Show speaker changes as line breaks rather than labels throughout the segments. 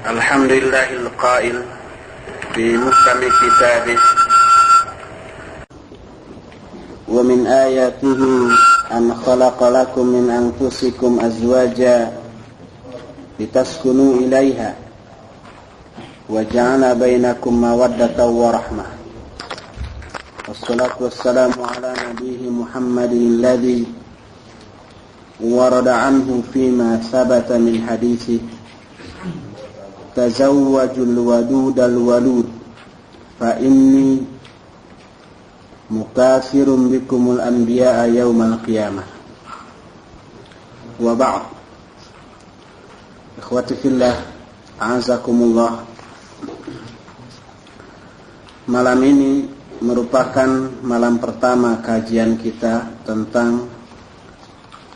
Alhamdulillahil qail fi muhkami kitabih wa min ayatihi an khalaqa lakum min anfusikum azwaja litaskunu ilaiha wa ja'ala bainakum mawaddatan wa rahmah. Wassalatu wassalamu ala nabiyhi Muhammadin alladhi warada anhu fima sabata min hadithi tazawwajul wadudal walud fa inni mukathirun bikumul anbiya'a yawmal qiyamah. Wa ba'd. Ikhwati fillah, a'azakumullah. Malam ini merupakan malam pertama kajian kita tentang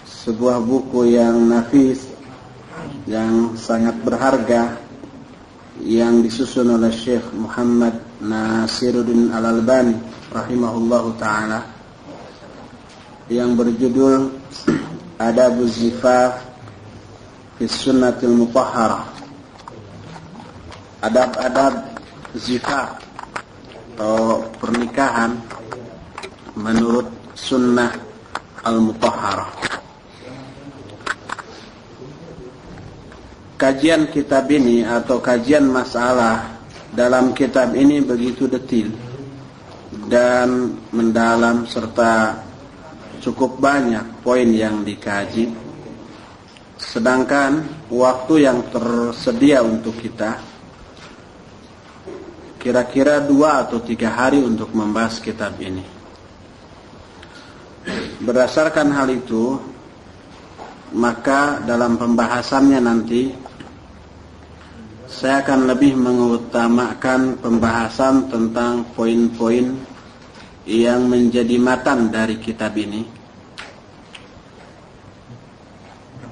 sebuah buku yang nafis, yang sangat berharga, yang disusun oleh Syekh Muhammad Nasiruddin Al-Albani rahimahullahu ta'ala, yang berjudul Adabuz Zifaf fi Sunnatil Mutahharah. Adab-adab zifaf atau pernikahan menurut sunnah al-mutahharah. Kajian kitab ini atau kajian masalah dalam kitab ini begitu detil dan mendalam serta cukup banyak poin yang dikaji. Sedangkan waktu yang tersedia untuk kita kira-kira 2 atau 3 hari untuk membahas kitab ini. Berdasarkan hal itu, maka dalam pembahasannya nanti saya akan lebih mengutamakan pembahasan tentang poin-poin yang menjadi matan dari kitab ini.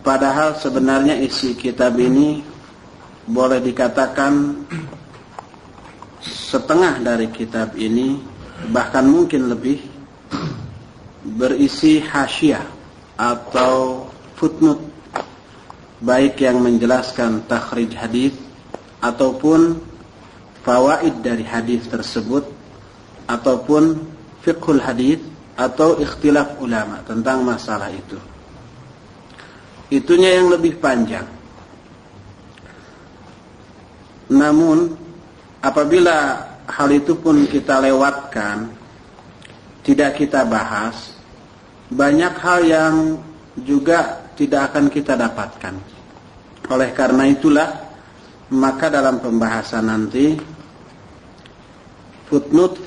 Padahal sebenarnya isi kitab ini boleh dikatakan setengah dari kitab ini, bahkan mungkin lebih, berisi hasyiah atau footnote, baik yang menjelaskan takhrij hadis ataupun fawaid dari hadis tersebut, ataupun fiqhul hadis atau ikhtilaf ulama tentang masalah itu. Itunya yang lebih panjang. Namun apabila hal itu pun kita lewatkan, tidak kita bahas, banyak hal yang juga tidak akan kita dapatkan. Oleh karena itulah, maka dalam pembahasan nanti footnote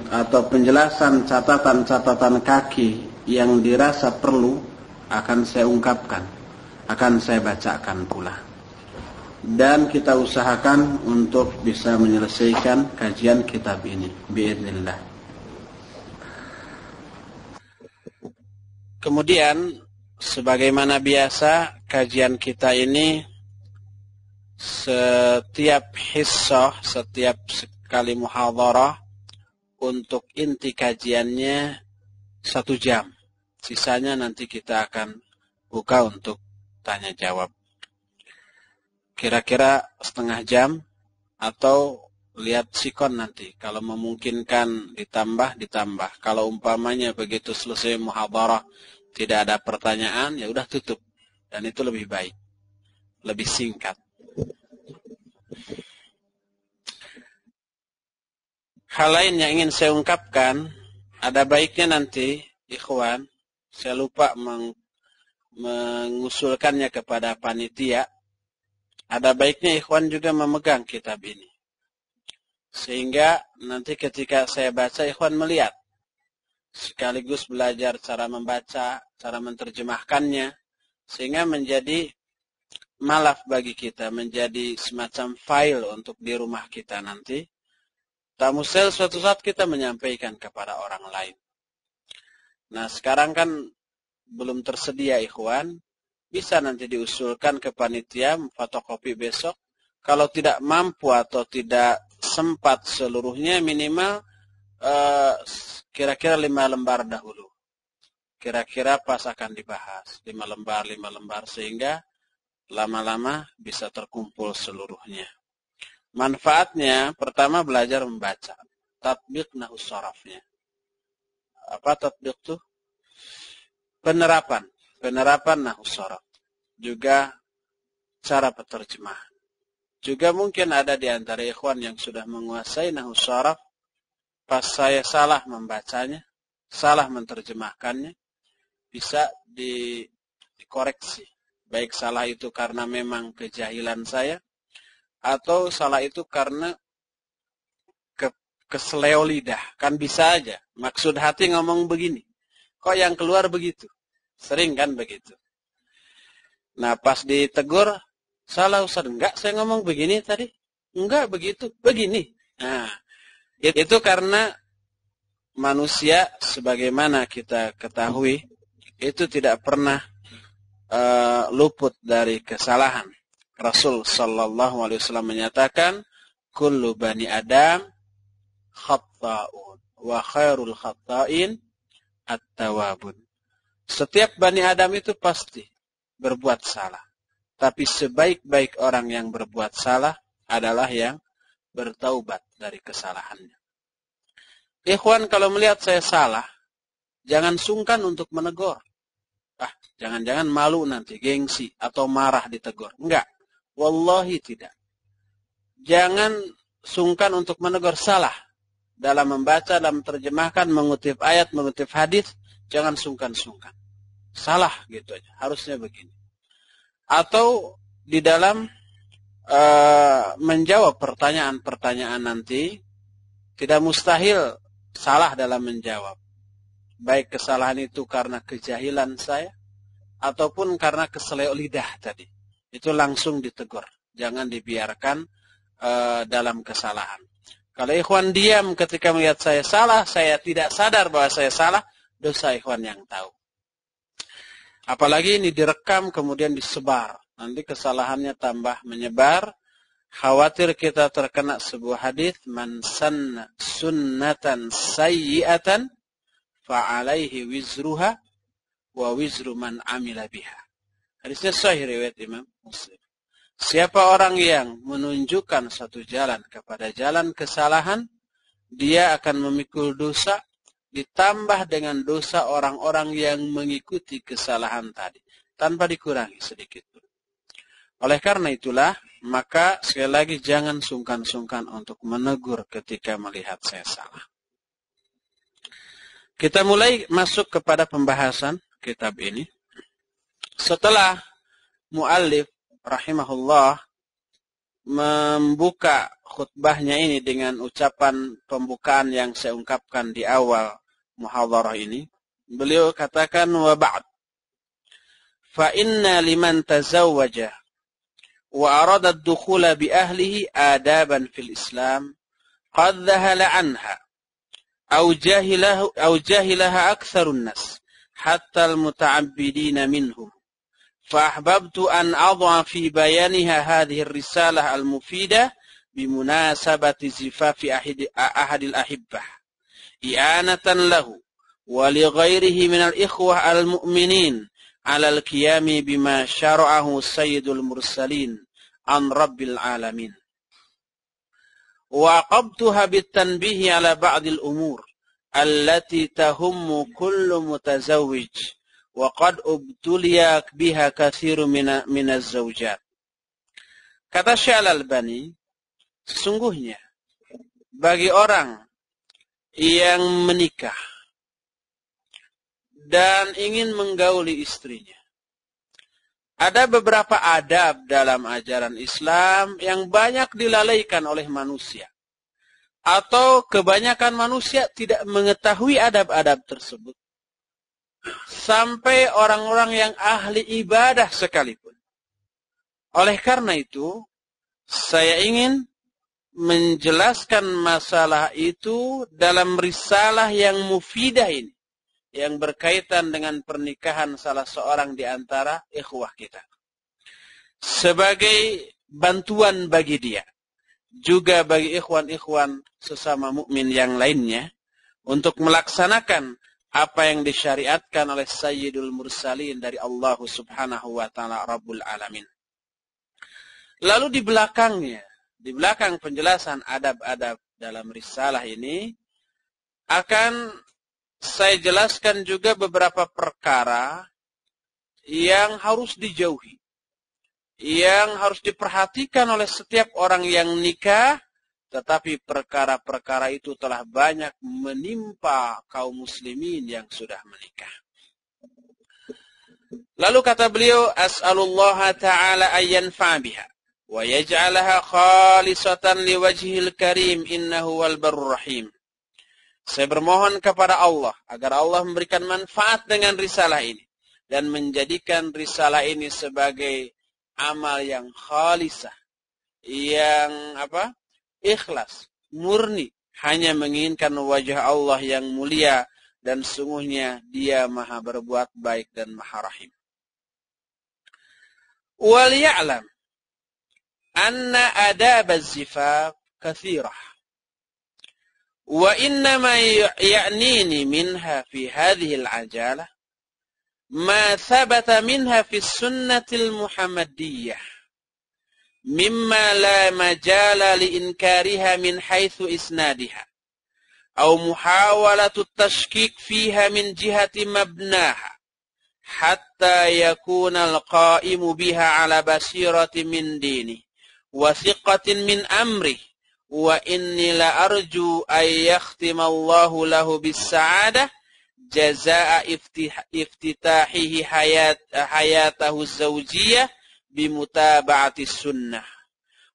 atau penjelasan catatan-catatan kaki yang dirasa perlu akan saya ungkapkan, akan saya bacakan pula. Dan kita usahakan untuk bisa menyelesaikan kajian kitab ini biidznillah. Kemudian sebagaimana biasa, kajian kita ini setiap hissah, setiap sekali muhadharah, untuk inti kajiannya 1 jam. Sisanya nanti kita akan buka untuk tanya jawab. Kira-kira setengah jam atau lihat sikon nanti. Kalau memungkinkan ditambah. Kalau umpamanya begitu selesai muhadharah tidak ada pertanyaan, ya udah tutup. Dan itu lebih baik, lebih singkat. Hal lain yang ingin saya ungkapkan, ada baiknya nanti, ikhwan, saya lupa mengusulkannya kepada panitia, ada baiknya ikhwan juga memegang kitab ini. Sehingga nanti ketika saya baca, ikhwan melihat. Sekaligus belajar cara membaca, cara menerjemahkannya. Sehingga menjadi malaf bagi kita, menjadi semacam file untuk di rumah kita nanti. Tamusel suatu saat kita menyampaikan kepada orang lain. Nah sekarang kan belum tersedia ikhwan. Bisa nanti diusulkan ke panitia, fotokopi besok. Kalau tidak mampu atau tidak sempat seluruhnya, minimal kira-kira 5 lembar dahulu. Kira-kira pas akan dibahas 5 lembar, sehingga lama-lama bisa terkumpul seluruhnya. Manfaatnya, pertama belajar membaca. Tatbiq nahwu sharafnya. Apa tatbiq tuh? Penerapan nahwu sharaf. Juga cara penerjemahan. Juga mungkin ada di antara ikhwan yang sudah menguasai nahwu sharaf, pas saya salah membacanya, salah menerjemahkannya, bisa dikoreksi. Baik salah itu karena memang kejahilan saya, atau salah itu karena keseleo lidah. Kan bisa aja. Maksud hati ngomong begini. Kok yang keluar begitu? Sering kan begitu. Nah pas ditegur, salah Ustaz. Enggak, saya ngomong begini tadi. Enggak begitu, begini. Nah, itu karena manusia sebagaimana kita ketahui, itu tidak pernah luput dari kesalahan. Rasul sallallahu alaihi wasallam menyatakan, kullu bani Adam khatta'un wa khairul khatta'in at-tawabun. Setiap bani Adam itu pasti berbuat salah. Tapi sebaik-baik orang yang berbuat salah adalah yang bertaubat dari kesalahannya. Ikhwan, kalau melihat saya salah, jangan sungkan untuk menegur. Jangan-jangan malu nanti, gengsi, atau marah ditegur. Enggak. Wallahi tidak. Jangan sungkan untuk menegur salah. Dalam membaca, dalam terjemahkan, mengutip ayat, mengutip hadis, jangan sungkan-sungkan. Salah gitu aja. Harusnya begini. Atau di dalam menjawab pertanyaan-pertanyaan nanti, tidak mustahil salah dalam menjawab. Baik kesalahan itu karena kejahilan saya, ataupun karena keseleo lidah tadi. Itu langsung ditegur. Jangan dibiarkan dalam kesalahan. Kalau ikhwan diam ketika melihat saya salah, saya tidak sadar bahwa saya salah, dosa ikhwan yang tahu. Apalagi ini direkam kemudian disebar. Nanti kesalahannya tambah menyebar. Khawatir kita terkena sebuah hadis, man sanna sunnatan sayyi'atan fa'alaihi wizruha wa wizru man amila biha. Hadisnya sahih riwayat Imam Muslim. Siapa orang yang menunjukkan satu jalan kepada jalan kesalahan, dia akan memikul dosa ditambah dengan dosa orang-orang yang mengikuti kesalahan tadi, tanpa dikurangi sedikit pun. Oleh karena itulah, maka sekali lagi jangan sungkan-sungkan untuk menegur ketika melihat saya salah. Kita mulai masuk kepada pembahasan kitab ini. Setelah muallif rahimahullah membuka khutbahnya ini dengan ucapan pembukaan yang saya ungkapkan di awal muhadharah ini, beliau katakan, wa ba'd fa inna liman tazawwaja wa arada ad-dukhula bi ahlihi adaban fil Islam qad dhahala anha aw jahilaha aktsarun nas hatta al-muta'abbidin minhum. فأحببت أن أضع في بيانها هذه الرسالة المفيدة بمناسبة زفاف أحد الأحبة إعانة له ولغيره من الإخوة المؤمنين على القيام بما شرعه سيد المرسلين عن رب العالمين. وعقبتها بالتنبيه على بعض الأمور التي تهم كل متزوج وقد ابتلي بها كثير من الزوجات. Kata Syekh Al-Albani, sesungguhnya bagi orang yang menikah dan ingin menggauli istrinya, ada beberapa adab dalam ajaran Islam yang banyak dilalaikan oleh manusia, atau kebanyakan manusia tidak mengetahui adab-adab tersebut. Sampai orang-orang yang ahli ibadah sekalipun. Oleh karena itu, saya ingin menjelaskan masalah itu dalam risalah yang mufidah ini, yang berkaitan dengan pernikahan salah seorang di antara ikhwah kita. Sebagai bantuan bagi dia, juga bagi ikhwan-ikhwan sesama mukmin yang lainnya, untuk melaksanakan apa yang disyariatkan oleh Sayyidul Mursalin dari Allah Subhanahu wa Ta'ala Rabbul Alamin. Lalu di belakang penjelasan adab-adab dalam risalah ini, akan saya jelaskan juga beberapa perkara yang harus dijauhi, yang harus diperhatikan oleh setiap orang yang nikah, tetapi perkara-perkara itu telah banyak menimpa kaum muslimin yang sudah menikah. Lalu kata beliau, as'alullah ta'ala ayyanfa biha wa yaj'alaha khalisatan liwajhil karim innahu wal barur rahim. Saya bermohon kepada Allah agar Allah memberikan manfaat dengan risalah ini dan menjadikan risalah ini sebagai amal yang khalisah, yang ikhlas, murni, hanya menginginkan wajah Allah yang mulia, dan sungguhnya Dia Maha berbuat baik dan Maha Rahim. Wal ya'lam anna adab az-zifaf kathirah wa innama ya'nini minha fi hadhihi al-ajalah ma thabata minha fi sunnatil muhammadiyyah mimma la majala li inkariha min haythu isnadiha aw muhawalatu at-tashkik fiha min jihati mabnaha hatta yakuna al-qa'imu biha ala basiratin min dini wa thiqatin min amrih wa inni la arju ay yakhtima Allahu lahu bis-sa'adah jazaa'a iftitahihi hayatahu az-zawjiyyah bimutaba'ati sunnah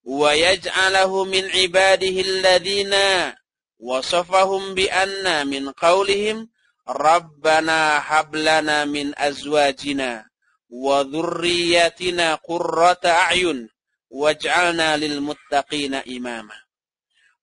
wa yaj'alahu min ibadihi alladhina wasafahum bi anna min qawlihim Rabbana hablana min azwajina wa dhurriyyatina qurrata a'yun waj'alna lil muttaqina imama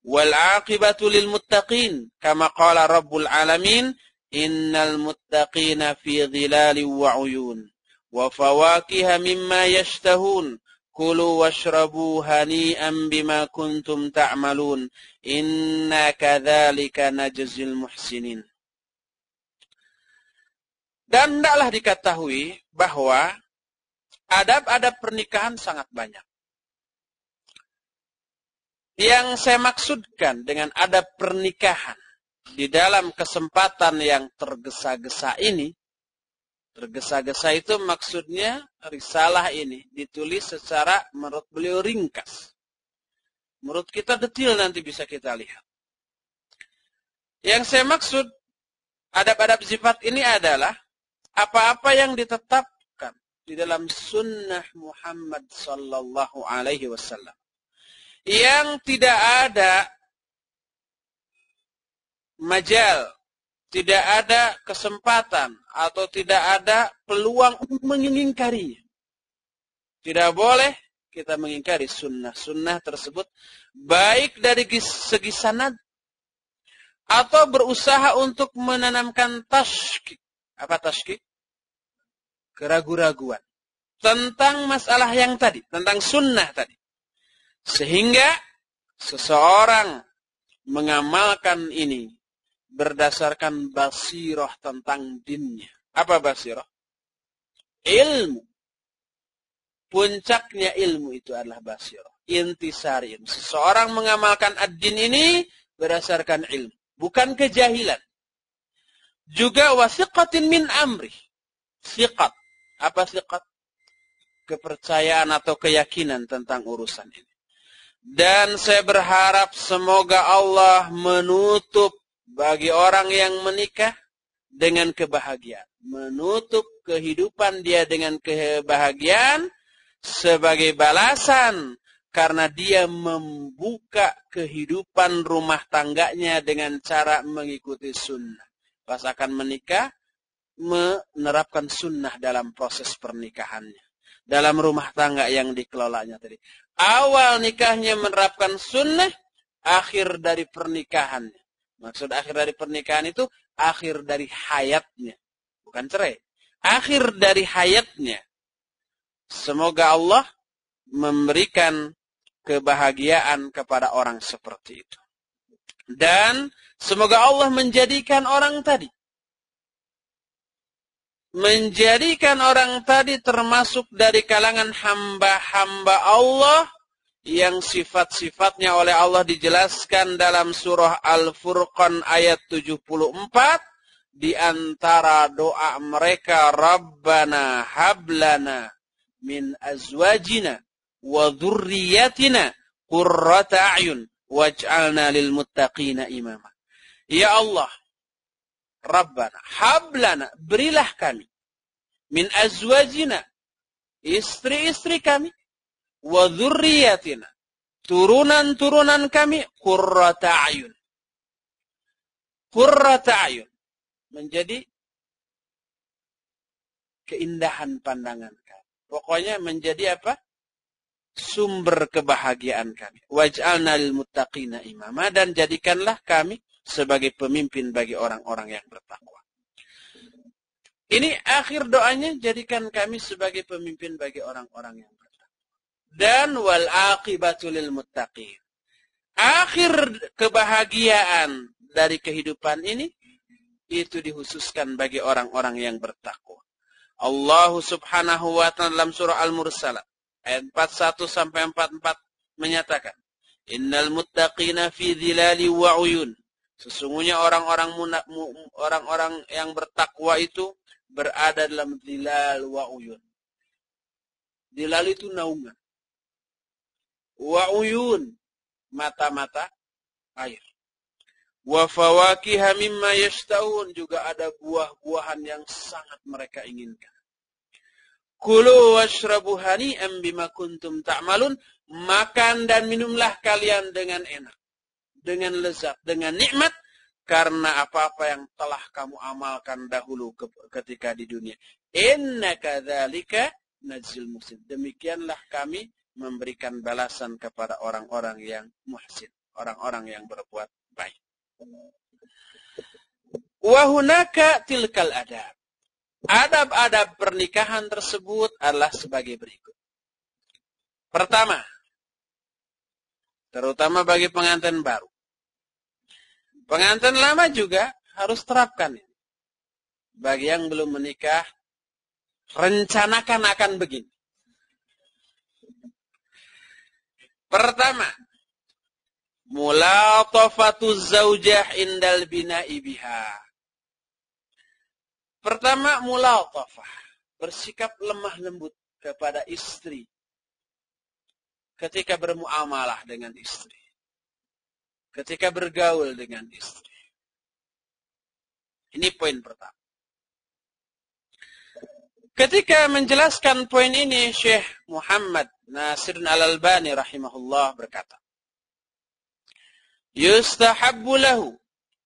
wal 'aqibatu lil muttaqin kama qala rabbul alamin innal muttaqina fi dhilalin wa 'uyun wa fawakiha mimma yashtahun kulu washrabu hani'an bima kuntum ta'malun inna kadzalika najzil muhsinin. Dan hendaklah diketahui bahwa adab-adab pernikahan sangat banyak. Yang saya maksudkan dengan adab pernikahan di dalam kesempatan yang tergesa-gesa ini, tergesa-gesa itu maksudnya risalah ini ditulis secara menurut beliau ringkas. Menurut kita detail nanti bisa kita lihat. Yang saya maksud adab-adab sifat ini adalah apa-apa yang ditetapkan di dalam sunnah Muhammad sallallahu alaihi wasallam yang tidak ada majal, tidak ada kesempatan atau tidak ada peluang untuk mengingkarinya. Tidak boleh kita mengingkari sunnah tersebut, baik dari segi sanad atau berusaha untuk menanamkan tashkik. Apa tashkik? Keraguan-raguan tentang masalah yang tadi, tentang sunnah tadi. Sehingga seseorang mengamalkan ini berdasarkan basirah tentang dinnya. Apa basirah? Ilmu. Puncaknya ilmu itu adalah basirah. Intisari ilmu. Seseorang mengamalkan ad-din ini berdasarkan ilmu, bukan kejahilan. Juga wasiqatin min amri. Siqat. Apa siqat? Kepercayaan atau keyakinan tentang urusan ini. Dan saya berharap semoga Allah menutup bagi orang yang menikah dengan kebahagiaan. Menutup kehidupan dia dengan kebahagiaan sebagai balasan karena dia membuka kehidupan rumah tangganya dengan cara mengikuti sunnah. Pas akan menikah, menerapkan sunnah dalam proses pernikahannya. Dalam rumah tangga yang dikelolanya tadi. Awal nikahnya menerapkan sunnah, akhir dari pernikahannya. Maksud akhir dari pernikahan itu, akhir dari hayatnya. Bukan cerai. Akhir dari hayatnya. Semoga Allah memberikan kebahagiaan kepada orang seperti itu. Dan semoga Allah menjadikan orang tadi menjadikan orang tadi termasuk dari kalangan hamba-hamba Allah yang sifat-sifatnya oleh Allah dijelaskan dalam surah Al-Furqan ayat 74. Di antara doa mereka, Rabbana hablana min azwajina wa dhurriyyatina qurrata a'yun waj'alna lil muttaqina imama. Ya Allah, Rabbana hablana, berilah kami min azwajina, istri-istri kami, wa dzurriyyatina, turunan-turunan kami, qurrata a'yun. Qurrata a'yun menjadi keindahan pandangan kami. Pokoknya menjadi apa? Sumber kebahagiaan kami. Waj'alna lil muttaqina imama, dan jadikanlah kami sebagai pemimpin bagi orang-orang yang bertakwa. Ini akhir doanya, jadikan kami sebagai pemimpin bagi orang-orang yang bertakwa. Dan wal aqibatu lil muttaqin. Akhir kebahagiaan dari kehidupan ini itu dikhususkan bagi orang-orang yang bertakwa. Allah Subhanahu wa ta'ala dalam surah Al-Mursalat ayat 41 sampai 44 menyatakan, Innal muttaqina fi dhilali wa uyun. Sesungguhnya orang-orang yang bertakwa itu berada dalam dhilal wa uyun. Dhilal itu naungan. Wa uyun, mata-mata air. Wa fawakiha mimma yashtahun, juga ada buah-buahan yang sangat mereka inginkan. Kulu washrabu hani'an bima kuntum ta'malun, makan dan minumlah kalian dengan enak, dengan lezat, dengan nikmat, karena apa-apa yang telah kamu amalkan dahulu ketika di dunia. Inna kadzalika najzil muhsin. Demikianlah kami memberikan balasan kepada orang-orang yang muhsin, orang-orang yang berbuat baik. Wa hunaka tilkal adab. Adab-adab pernikahan tersebut adalah sebagai berikut. Pertama, terutama bagi pengantin baru. Pengantin lama juga harus terapkan ini. Bagi yang belum menikah, rencanakan akan begini. Pertama, mulathafatuz zaujah indal bina'i biha. Pertama, mulathafah, bersikap lemah lembut kepada istri ketika bermuamalah dengan istri, ketika bergaul dengan istri. Ini poin pertama. Ketika menjelaskan poin ini, Syekh Muhammad Nasir Al-Albani rahimahullah berkata, yustahabbu lahu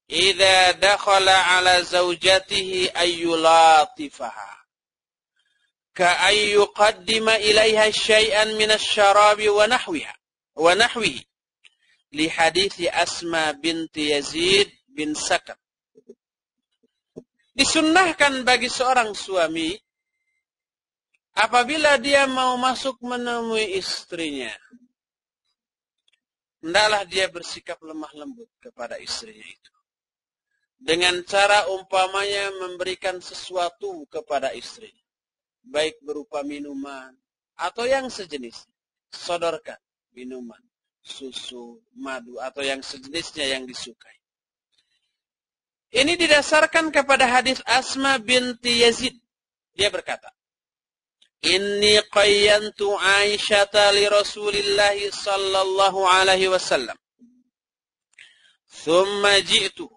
idza dakhala ala zawjatihi ayyulatifaha ka ayyuqaddima ilaiha syai'an min asy-syarabi wa nahwihi li hadithi Asma binti Yazid bin Sakan. Disunnahkan bagi seorang suami apabila dia mau masuk menemui istrinya, hendaklah dia bersikap lemah lembut kepada istrinya itu. Dengan cara umpamanya memberikan sesuatu kepada istrinya, baik berupa minuman atau yang sejenis. Sodorkan minuman, susu, madu atau yang sejenisnya yang disukai. Ini didasarkan kepada hadis Asma binti Yazid. Dia berkata, Inni qayyantu Aisyata li Rasulillah sallallahu alaihi wasallam. Thumma ji'tu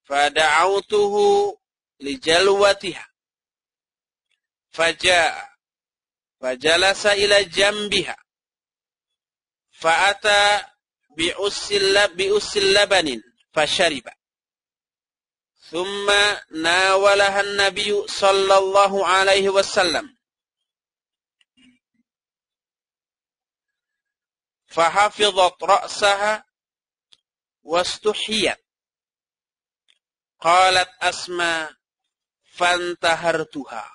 fada'autuhu li jalwatiha. Faja'a fajalasa ila jambiha. Fa'ata bi'ussil labanin fashariba. ثم ناولها النبي صلى الله عليه وسلم فحفظت رأسها واستحيت. قالت أسماء فانتهرتها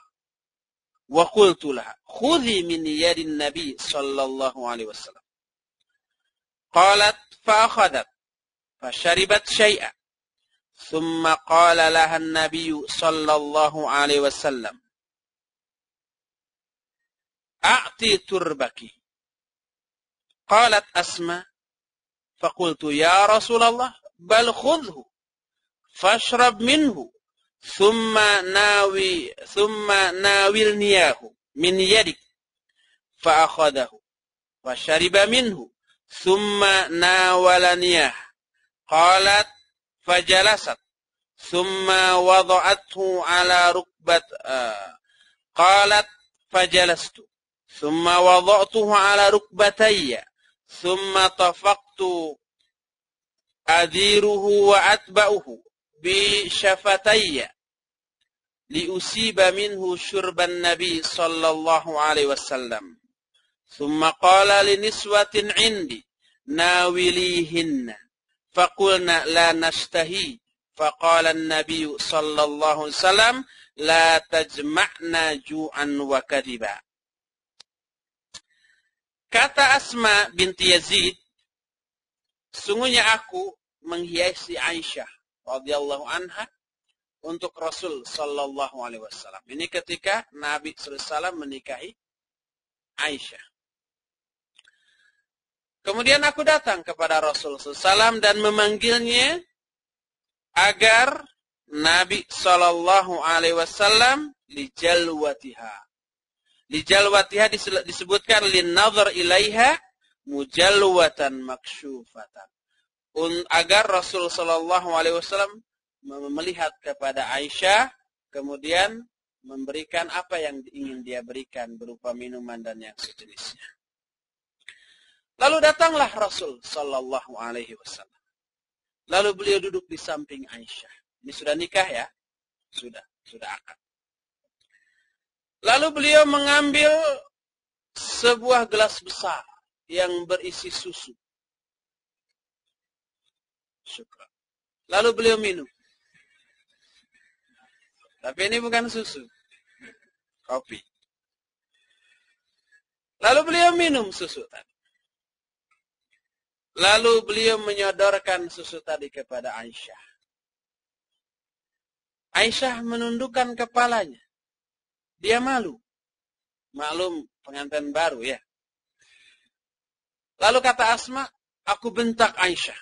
وقلت لها خذي من يد النبي صلى الله عليه وسلم. قالت فأخذت فشربت شيئا ثم قال لها النبي صلى الله عليه وسلم أعطي تربك. قالت أسماء فقلت يا رسول الله بل خذه فاشرب منه ثم ناولنياه من يدك. فأخذه فشرب منه ثم ناولنياه. قالت فجلست ثم وضعته على قالت فجلست ثم وضعته على ركبتي ثم طفقت أديره وأتبعه بشفتي لأصيب منه شرب النبي صلى الله عليه وسلم. ثم قال لنسوة عندي ناوليهن فقلنا لا نشتهي. فقال النبي صلى الله عليه وسلم لا تجمعنا جوعا وكذبا. Kata Asma binti Yazid, sungguhnya aku menghiasi Aisyah radhiyallahu anha untuk Rasul sallallahu alaihi wasallam. Ini ketika Nabi sallallahu alaihi wasallam menikahi Aisyah. Kemudian aku datang kepada Rasul sallallahu alaihi wasallam dan memanggilnya agar Nabi sallallahu alaihi wasallam lijalwatiha. Lijalwatiha disebutkan linnadhar ilaiha mujalwatan maksyufatan. Agar Rasul sallallahu alaihi wasallam melihat kepada Aisyah, kemudian memberikan apa yang ingin dia berikan berupa minuman dan yang sejenisnya. Lalu datanglah Rasul sallallahu alaihi wasallam. Lalu beliau duduk di samping Aisyah. Ini sudah nikah ya? Sudah akad. Lalu beliau mengambil sebuah gelas besar yang berisi susu. Syukran. Lalu beliau minum. Tapi ini bukan susu. Kopi. Lalu beliau minum susu tadi. Lalu beliau menyodorkan susu tadi kepada Aisyah. Aisyah menundukkan kepalanya. Dia malu. Maklum pengantin baru ya. Lalu kata Asma, aku bentak Aisyah.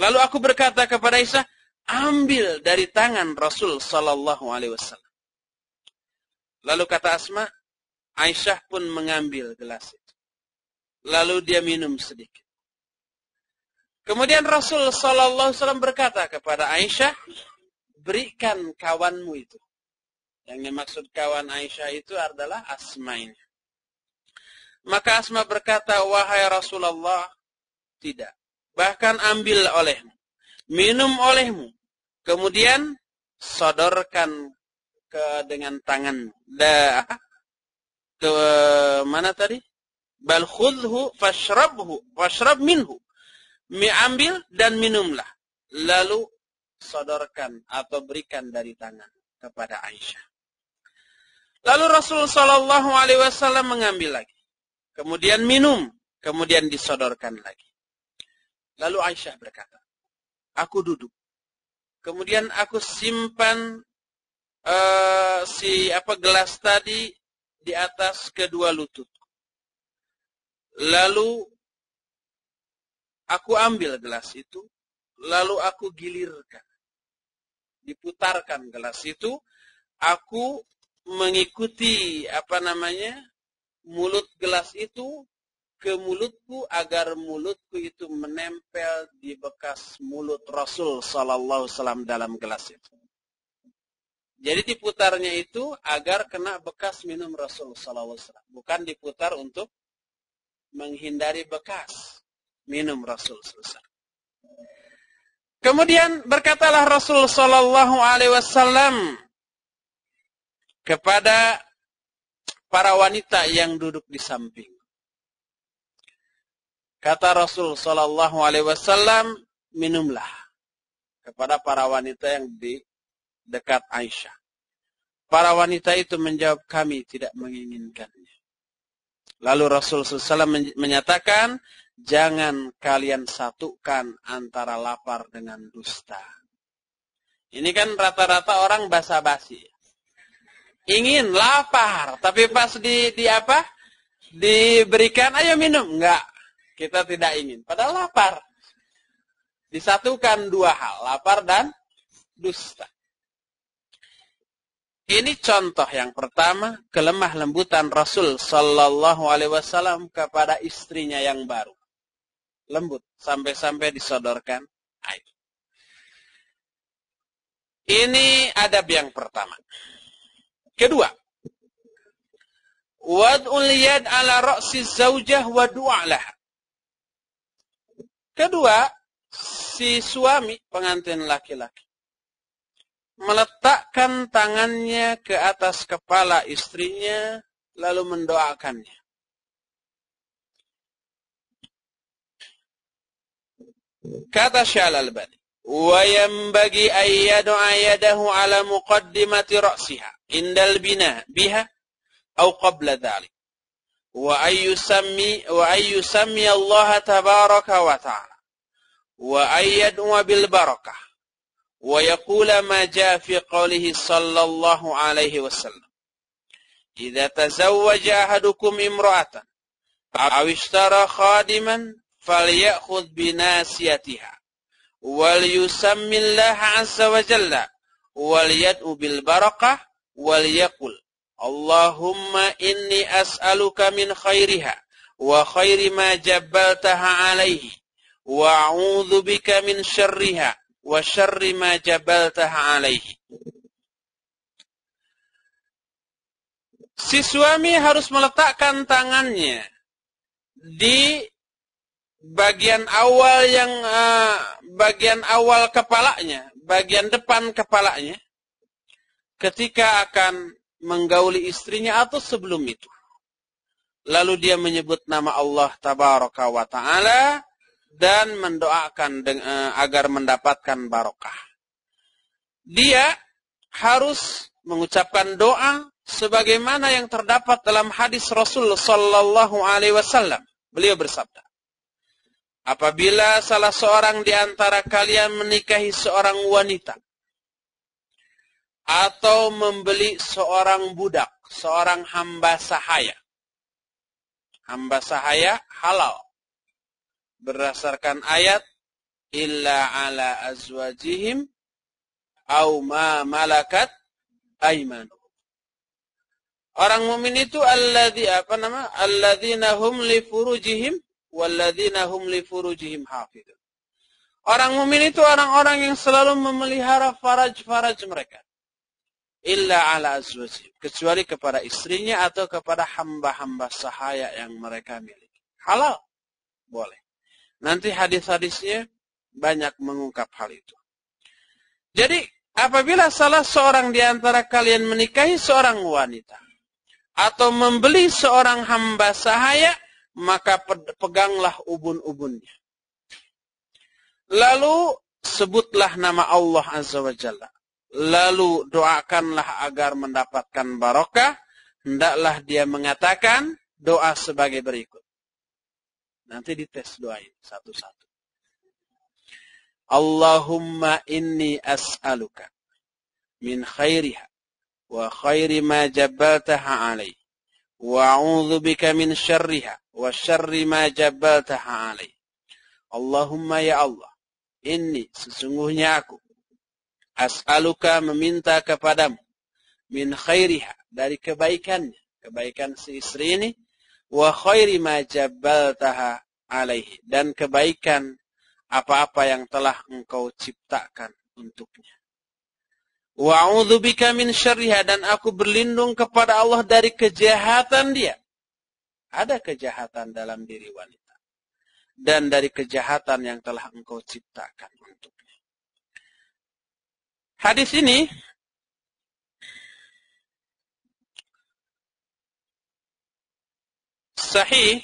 Lalu aku berkata kepada Aisyah, ambil dari tangan Rasul sallallahu alaihi wasallam. Lalu kata Asma, Aisyah pun mengambil gelas itu. Lalu dia minum sedikit. Kemudian Rasul sallallahu alaihi wasallam berkata kepada Aisyah, berikan kawanmu itu. Yang dimaksud kawan Aisyah itu adalah Asma ini. Maka Asma berkata, wahai Rasulullah, tidak. Bahkan ambil olehmu. Minum olehmu. Kemudian sodorkan dengan tangan. Ke mana tadi? Bal khudhu fashrab minhu. Ambil dan minumlah. Lalu sodorkan atau berikan dari tangan kepada Aisyah. Lalu Rasul sallallahu alaihi wasallam mengambil lagi. Kemudian minum, kemudian disodorkan lagi. Lalu Aisyah berkata, aku duduk. Kemudian aku simpan gelas tadi di atas kedua lutut. Lalu aku ambil gelas itu, lalu aku gilirkan. Diputarkan gelas itu, aku mengikuti mulut gelas itu ke mulutku agar mulutku itu menempel di bekas mulut Rasul sallallahu alaihi wasallam dalam gelas itu. Jadi diputarnya itu agar kena bekas minum Rasul sallallahu alaihi wasallam, bukan diputar untuk menghindari bekas minum Rasul sallallahu alaihi wasallam. Kemudian berkatalah Rasul sallallahu alaihi wasallam kepada para wanita yang duduk di samping. Kata Rasul sallallahu alaihi wasallam, minumlah. Kepada para wanita yang di dekat Aisyah. Para wanita itu menjawab, kami tidak menginginkannya. Lalu Rasul sallallahu alaihi wasallam menyatakan, jangan kalian satukan antara lapar dengan dusta. Ini kan rata-rata orang basa-basi. Ingin, lapar, tapi pas diberikan, ayo minum. Enggak, kita tidak ingin. Padahal lapar. Disatukan dua hal, lapar dan dusta. Ini contoh yang pertama, kelemah lembutan Rasul Sallallahu Alaihi Wasallam kepada istrinya yang baru. Lembut, sampai-sampai disodorkan air. Ini adab yang pertama. Kedua, wad'ul yad ala ra'si zaujah wa du'alah. Kedua, si suami pengantin laki-laki meletakkan tangannya ke atas kepala istrinya lalu mendoakannya. Kata Syekh Al-Albani, wa yanbaghi an yad'a yadahu ala muqaddimati ra'siha indal bina biha aw qabla dhalik wa ayyusammi Allah tabaraka wa ta'ala wa ayyad'u bil barakah wa yaqula ma jaa fi qawlihi sallallahu alaihi wasallam idza tazawwaja ahadukum imra'atan aw ishtara khadiman falyakhudh bi nasiyatiha wal yusammillaha azza wa jalla wal yad'u bil barakah wal yaqul Allahumma inni as'aluka min khairiha wa khairi ma jabbaltaha alaihi wa a'udzu bika min syarriha wa syarri ma jabbaltaha alaihi. Si suami harus meletakkan tangannya di bagian awal kepalanya, bagian depan kepalanya ketika akan menggauli istrinya atau sebelum itu. Lalu dia menyebut nama Allah tabaraka wa ta'ala dan mendoakan agar mendapatkan barokah. Dia harus mengucapkan doa sebagaimana yang terdapat dalam hadis Rasul sallallahu alaihi wasallam. Beliau bersabda, apabila salah seorang di antara kalian menikahi seorang wanita atau membeli seorang budak, seorang hamba sahaya. Hamba sahaya halal. Berdasarkan ayat, illa ala azwajihim au ma malakat aymanuhum. Orang mukmin itu alladzina hum li furujihim walladzina hum li furujihim hafidun. Orang mukmin itu orang-orang yang selalu memelihara faraj-faraj mereka. Illa ala azwajihim, kecuali kepada istrinya atau kepada hamba-hamba sahaya yang mereka miliki. Halal, boleh. Nanti hadis-hadisnya banyak mengungkap hal itu. Jadi, apabila salah seorang di antara kalian menikahi seorang wanita atau membeli seorang hamba sahaya, maka peganglah ubun-ubunnya. Lalu sebutlah nama Allah Azza wa Jalla. Lalu doakanlah agar mendapatkan barokah. Hendaklah dia mengatakan doa sebagai berikut. Nanti dites doain satu-satu. Allahumma inni as'aluka min khairiha wa khairi ma jabbaltaha alaihi wa a'udzu bika min syarriha wa syarri ma jabbaltaha alaihi. Allahumma ya Allah, inni sesungguhnya aku as'aluka meminta kepadamu min khairiha dari kebaikannya, kebaikan si istri ini, wa khairi ma jabbaltaha alaihi dan kebaikan apa-apa yang telah engkau ciptakan untuknya. Wa a'udzu bika min syarriha dan aku berlindung kepada Allah dari kejahatan dia. Ada kejahatan dalam diri wanita dan dari kejahatan yang telah engkau ciptakan untuknya. Hadis ini sahih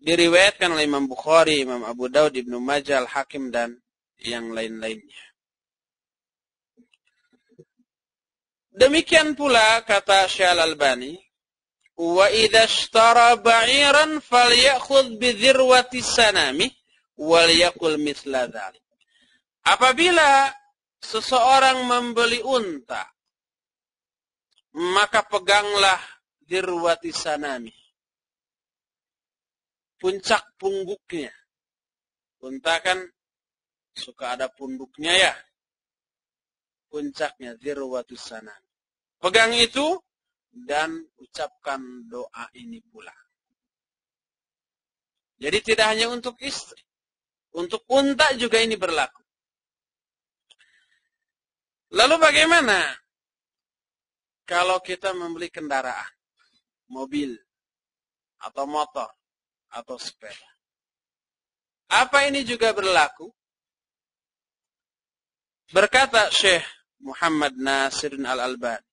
diriwayatkan oleh Imam Bukhari, Imam Abu Daud, Ibnu Majah, Al-Hakim dan yang lain-lainnya. Demikian pula kata Syekh Al-Albani, wa idza ishtara ba'iran falyakhudh bi dhirwati sanami wal yaqul mithla dzalik. Apabila seseorang membeli unta, maka peganglah dirwati sanami, puncak pungguknya. Unta kan suka ada punduknya ya, puncaknya dirwati sanami. Pegang itu dan ucapkan doa ini pula. Jadi tidak hanya untuk istri, untuk unta juga ini berlaku. Lalu bagaimana kalau kita membeli kendaraan, mobil, atau motor, atau sepeda? Apa ini juga berlaku? Berkata Syekh Muhammad Nasiruddin Al-Albani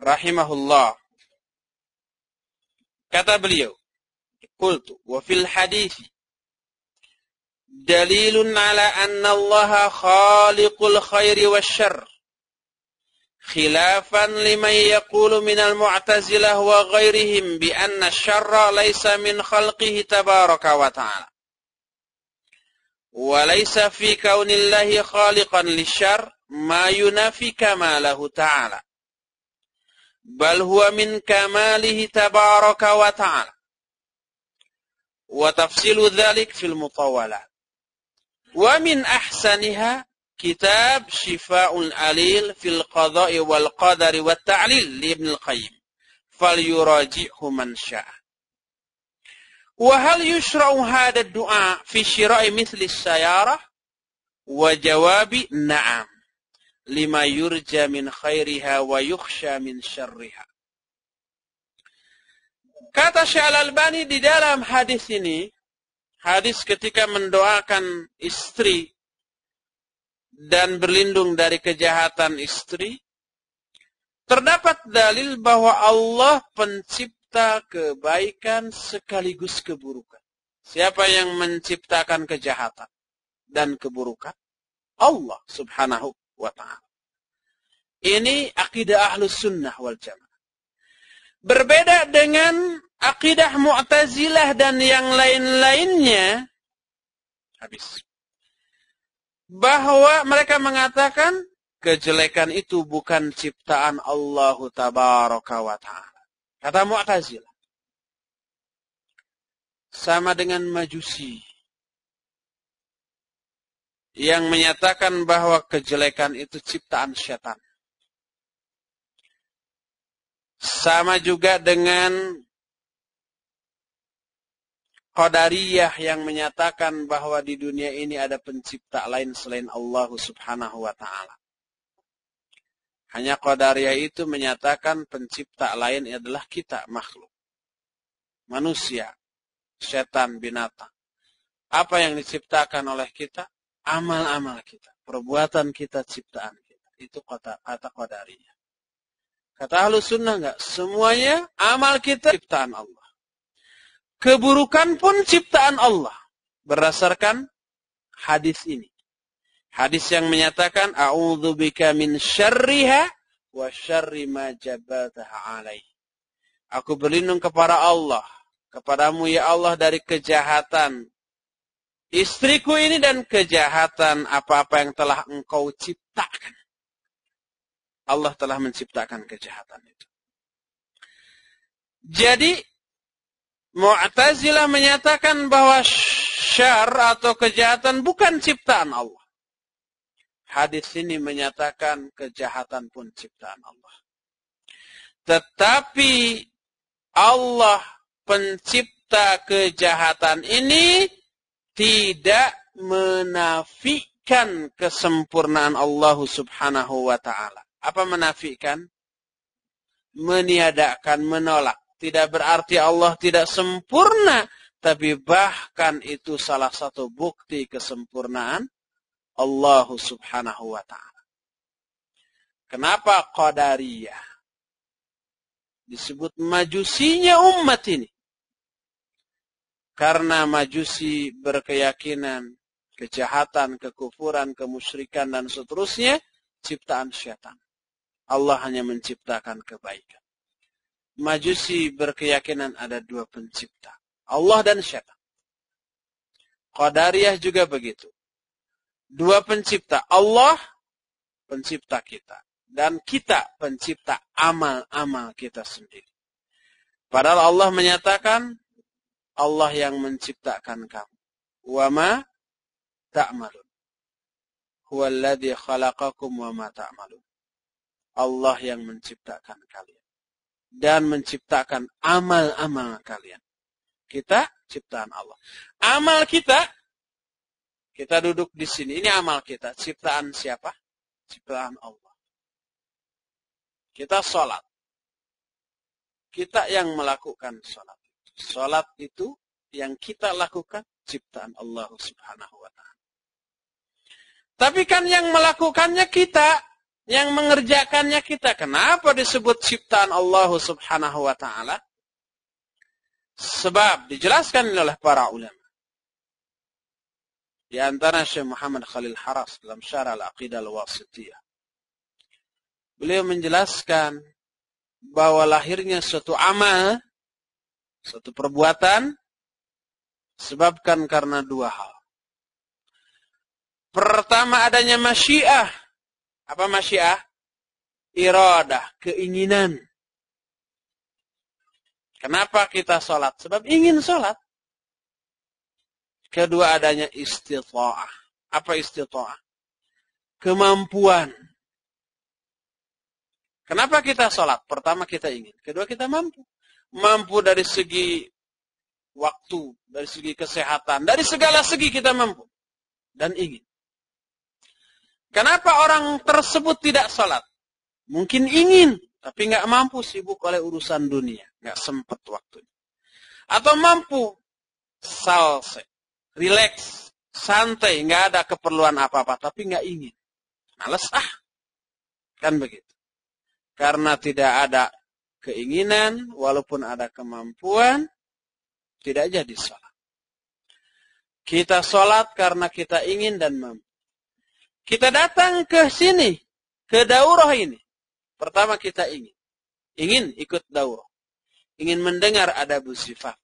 rahimahullah, kata beliau, qultu wa fil hadits dalilun ala anna Allah khaliqul khairi wasyarr khilafan liman yaqulu minal mu'tazilah wa ghairihim bi anna syarra laysa min khalqihi tabaraka wa ta'ala wa laysa fi kaunillahi khaliqan lisyarr ma yunafi kamalahu ta'ala bal huwa min kamalihi tabaraka wa ta'ala wa tafsilu dhalik fil mutawalat wa min ahsaniha kitab Shifa'ul Alil fil Qada'i wal Qadari wat Ta'lil li Ibn al-Qayyim falyuraji'hu man syaa. Wa hal yushra'u hadha ad-du'a fi shira'i mithli as-sayyarah? Wa jawabi na'am lima yurja min khairiha wa yukhsha min syarriha. Kata Syekh Al-Albani di dalam hadis ini, hadis ketika mendoakan istri dan berlindung dari kejahatan istri, terdapat dalil bahwa Allah pencipta kebaikan sekaligus keburukan. Siapa yang menciptakan kejahatan dan keburukan? Allah subhanahu wa ta'ala. Ini akidah Ahlus Sunnah wal Jamaah. Berbeda dengan akidah Mu'tazilah dan yang lain-lainnya. Habis. Bahwa mereka mengatakan kejelekan itu bukan ciptaan Allah tabaraka wa ta'ala. Kata Mu'tazilah. Sama dengan Majusi yang menyatakan bahwa kejelekan itu ciptaan syaitan. Sama juga dengan Qadariyah yang menyatakan bahwa di dunia ini ada pencipta lain selain Allah subhanahu wa ta'ala. Hanya Qadariyah itu menyatakan pencipta lain adalah kita, makhluk. Manusia, setan, binatang. Apa yang diciptakan oleh kita? Amal-amal kita. Perbuatan kita, ciptaan kita. Itu kata Qadariyah. Kata Ahlus Sunnah enggak. Semuanya amal kita ciptaan Allah. Keburukan pun ciptaan Allah. Berdasarkan hadis ini. Hadis yang menyatakan a'udzubika min syarriha wa syarri ma jabataha alaih. Aku berlindung kepada Allah, kepadamu ya Allah dari kejahatan istriku ini dan kejahatan apa-apa yang telah engkau ciptakan. Allah telah menciptakan kejahatan itu. Jadi Mu'tazilah menyatakan bahwa syar atau kejahatan bukan ciptaan Allah. Hadis ini menyatakan kejahatan pun ciptaan Allah. Tetapi Allah pencipta kejahatan ini tidak menafikan kesempurnaan Allah subhanahu wa ta'ala. Apa menafikan? Meniadakan, menolak. Tidak berarti Allah tidak sempurna, tapi bahkan itu salah satu bukti kesempurnaan Allah subhanahu wa ta'ala. Kenapa Qadariyah disebut majusinya umat ini? Karena Majusi berkeyakinan kejahatan, kekufuran, kemusyrikan dan seterusnya ciptaan syaitan. Allah hanya menciptakan kebaikan. Majusi berkeyakinan ada dua pencipta, Allah dan syaitan. Qadariyah juga begitu. Dua pencipta, Allah pencipta kita. Dan kita pencipta amal-amal kita sendiri. Padahal Allah menyatakan, Allah yang menciptakan kamu. Wa ma ta'malun. Huwallazi khalaqakum wa ma ta'malun. Allah yang menciptakan kalian. Dan menciptakan amal-amal kalian. Kita ciptaan Allah. Amal kita duduk di sini. Ini amal kita. Ciptaan siapa? Ciptaan Allah. Kita sholat. Kita yang melakukan sholat. Sholat itu yang kita lakukan ciptaan Allah Subhanahu wa ta'ala. Tapi kan yang melakukannya kita, yang mengerjakannya kita. Kenapa disebut ciptaan Allah Subhanahu wa ta'ala? Sebab dijelaskan oleh para ulama. Di antara Syekh Muhammad Khalil Haras dalam Syarah Al-Aqidah Al-Wasithiyah. Beliau menjelaskan bahwa lahirnya suatu amal, suatu perbuatan, sebabkan karena dua hal. Pertama adanya masyiah. Apa masyiah? Iradah, keinginan. Kenapa kita sholat? Sebab ingin sholat. Kedua adanya istita'ah. Apa istita'ah? Kemampuan. Kenapa kita sholat? Pertama kita ingin. Kedua kita mampu. Mampu dari segi waktu, dari segi kesehatan, dari segala segi kita mampu. Dan ingin. Kenapa orang tersebut tidak sholat? Mungkin ingin, tapi nggak mampu, sibuk oleh urusan dunia. Nggak sempat waktunya. Atau mampu, salse, relax, santai, nggak ada keperluan apa-apa, tapi nggak ingin. Males kan begitu. Karena tidak ada keinginan, walaupun ada kemampuan, tidak jadi sholat. Kita sholat karena kita ingin dan mampu. Kita datang ke sini, ke daurah ini. Pertama kita ingin ikut daurah. Ingin mendengar adabul sifat.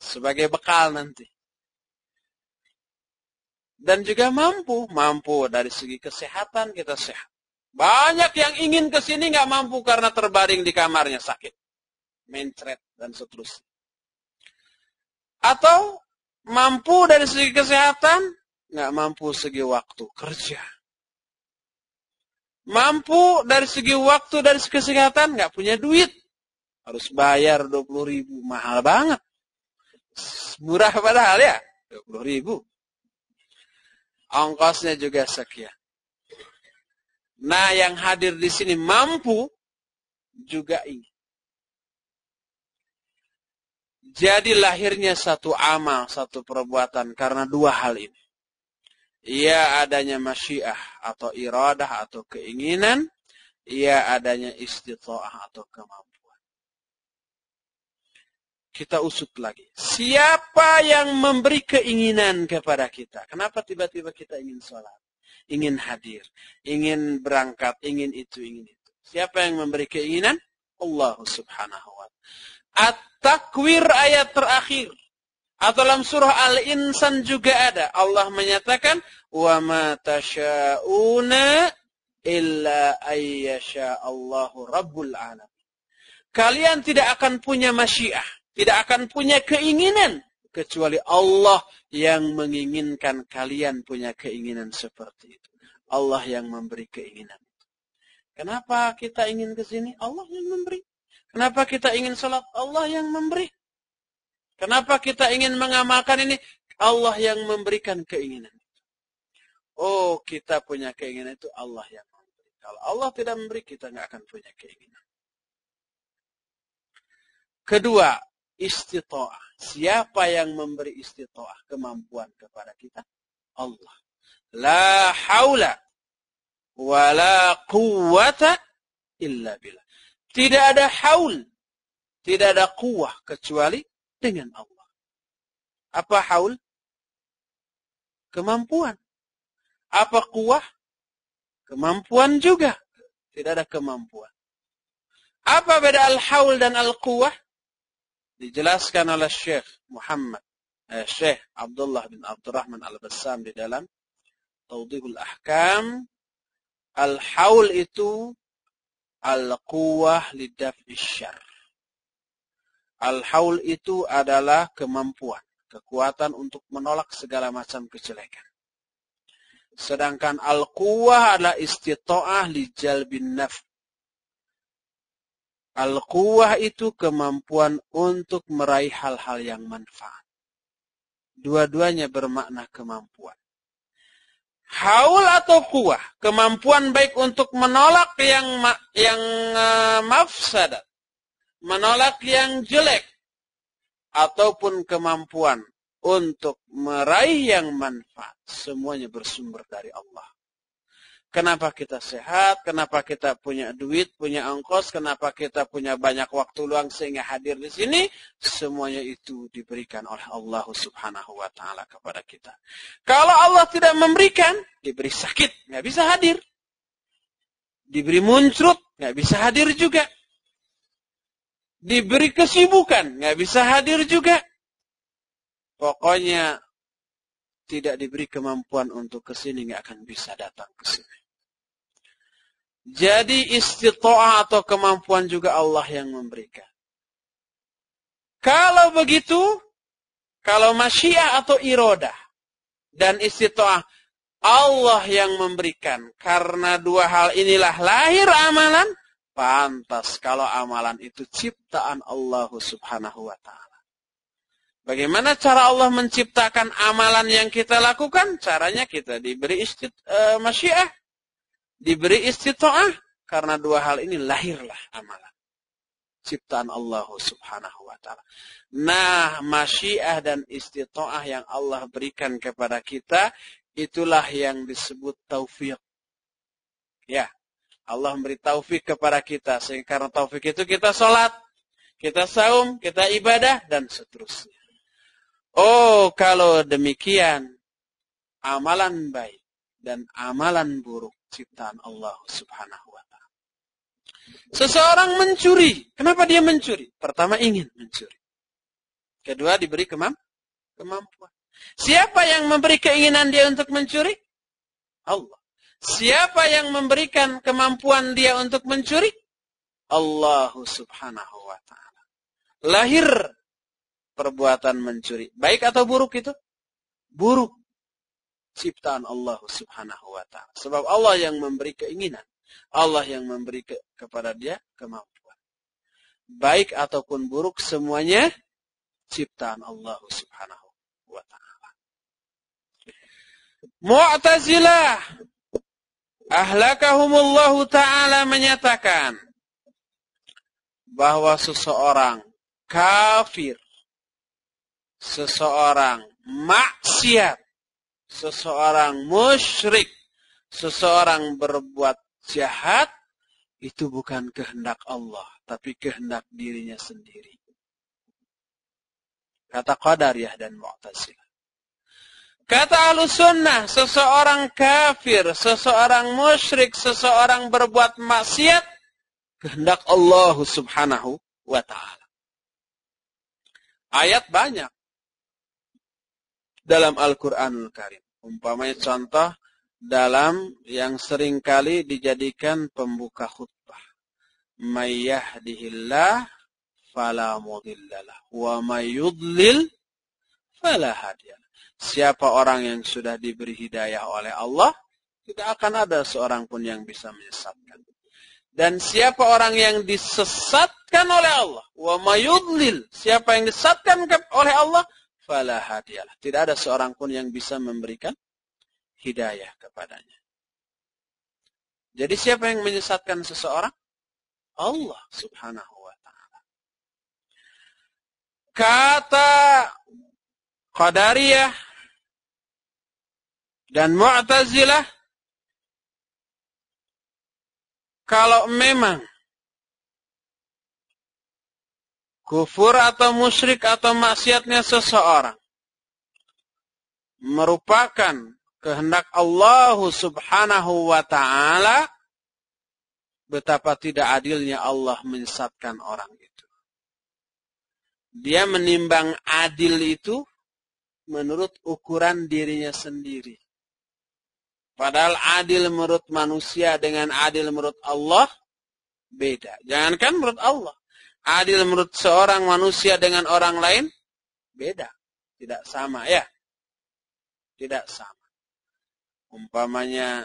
Sebagai bekal nanti. Dan juga mampu dari segi kesehatan kita sehat. Banyak yang ingin ke sini nggak mampu karena terbaring di kamarnya sakit. Mencret dan seterusnya. Atau mampu dari segi kesehatan, nggak mampu segi waktu kerja. Mampu dari segi waktu, dari segi kesehatan, nggak punya duit. Harus bayar 20.000, mahal banget. Murah padahal ya, 20.000. Ongkosnya juga sekian. Nah, yang hadir di sini mampu juga ingin. Jadi lahirnya satu amal, satu perbuatan karena dua hal ini. Ia adanya masyiah atau iradah atau keinginan, ia adanya istita'ah atau kemampuan. Kita usut lagi. Siapa yang memberi keinginan kepada kita? Kenapa tiba-tiba kita ingin sholat? Ingin hadir, ingin berangkat, ingin itu, ingin itu. Siapa yang memberi keinginan? Allah Subhanahu wa ta'ala. At-Takwir ayat terakhir. Atau dalam surah Al-Insan juga ada. Allah menyatakan, wa ma tasha'una illa ayyasha Allahu Rabbul Alamin. Kalian tidak akan punya masyiah, tidak akan punya keinginan kecuali Allah yang menginginkan kalian punya keinginan seperti itu. Allah yang memberi keinginan. Kenapa kita ingin ke sini? Allah yang memberi. Kenapa kita ingin salat? Allah yang memberi. Kenapa kita ingin mengamalkan ini? Allah yang memberikan keinginan. Oh, kita punya keinginan itu Allah yang memberi. Kalau Allah tidak memberi, kita nggak akan punya keinginan. Kedua, istita'ah. Siapa yang memberi istita'ah, kemampuan kepada kita? Allah. La haula wa la quwwata illa billah. Tidak ada haul, tidak ada quwwah kecuali dengan Allah. Apa haul? Kemampuan. Apa quwwah? Kemampuan juga. Tidak ada kemampuan. Apa beda al-haul dan al-quwwah? Dijelaskan oleh Syekh Abdullah bin Abdurrahman Al-Bassam di dalam Tawdihul Ahkam Al-haul itu al-quwwah lidaf'i syarr. Al-haul itu adalah kemampuan, kekuatan untuk menolak segala macam kejelekan. Sedangkan al-quwwah adalah istita'ah li jalbin naf'. Al-quwwah itu kemampuan untuk meraih hal-hal yang manfaat. Dua-duanya bermakna kemampuan. Haul atau quwwah, kemampuan baik untuk menolak yang mafsadat, menolak yang jelek, ataupun kemampuan untuk meraih yang manfaat. Semuanya bersumber dari Allah. Kenapa kita sehat, kenapa kita punya duit, punya ongkos, kenapa kita punya banyak waktu luang sehingga hadir di sini, semuanya itu diberikan oleh Allah Subhanahu wa taala kepada kita. Kalau Allah tidak memberikan, diberi sakit, nggak bisa hadir. Diberi muncrut, nggak bisa hadir juga. Diberi kesibukan, nggak bisa hadir juga. Pokoknya tidak diberi kemampuan untuk kesini, nggak akan bisa datang ke sini. Jadi istita'ah atau kemampuan juga Allah yang memberikan. Kalau begitu, kalau masyiah atau iradah dan istita'ah Allah yang memberikan. Karena dua hal inilah lahir amalan, pantas kalau amalan itu ciptaan Allah Subhanahu wa taala. Bagaimana cara Allah menciptakan amalan yang kita lakukan? Caranya kita diberi masyiah, diberi istita'ah, karena dua hal ini lahirlah amalan. Ciptaan Allah Subhanahu wa taala. Nah, masyiah dan istita'ah yang Allah berikan kepada kita, itulah yang disebut taufik. Ya, Allah memberi taufik kepada kita. Sehingga karena taufik itu kita sholat, kita saum, kita ibadah, dan seterusnya. Oh, kalau demikian, amalan baik dan amalan buruk ciptaan Allah Subhanahu wa taala. Seseorang mencuri. Kenapa dia mencuri? Pertama ingin mencuri. Kedua diberi kemampuan. Siapa yang memberi keinginan dia untuk mencuri? Allah. Siapa yang memberikan kemampuan dia untuk mencuri? Allah Subhanahu wa taala. Lahir perbuatan mencuri. Baik atau buruk itu? Buruk. Ciptaan Allah Subhanahu wa taala. Sebab Allah yang memberi keinginan. Allah yang memberi kepada dia kemampuan. Baik ataupun buruk semuanya ciptaan Allah Subhanahu wa taala. Mu'tazilah ahlakahumullahu taala menyatakan bahwa seseorang kafir, seseorang maksiat, seseorang musyrik, seseorang berbuat jahat, itu bukan kehendak Allah, tapi kehendak dirinya sendiri. Kata Qadariyah dan Mu'tazilah. Kata Ahlussunnah, seseorang kafir, seseorang musyrik, seseorang berbuat maksiat, kehendak Allah Subhanahu wa ta'ala. Ayat banyak dalam Al-Quranul Karim. Umpamanya contoh dalam yang seringkali dijadikan pembuka khutbah. May yahdihillah fala mudhillalah wa may yudlil fala hadiyalah. Siapa orang yang sudah diberi hidayah oleh Allah, tidak akan ada seorang pun yang bisa menyesatkan. Dan siapa orang yang disesatkan oleh Allah, wa may yudlil, siapa yang disesatkan oleh Allah, fala hadiyalah. Tidak ada seorang pun yang bisa memberikan hidayah kepadanya. Jadi siapa yang menyesatkan seseorang? Allah Subhanahu wa ta'ala. Kata Qadariyah dan Mu'tazilah, kalau memang kufur atau musyrik atau maksiatnya seseorang merupakan kehendak Allah Subhanahu wa ta'ala, betapa tidak adilnya Allah menyesatkan orang itu. Dia menimbang adil itu menurut ukuran dirinya sendiri. Padahal adil menurut manusia dengan adil menurut Allah beda. Jangankan menurut Allah. Adil menurut seorang manusia dengan orang lain beda. Tidak sama ya. Tidak sama. Umpamanya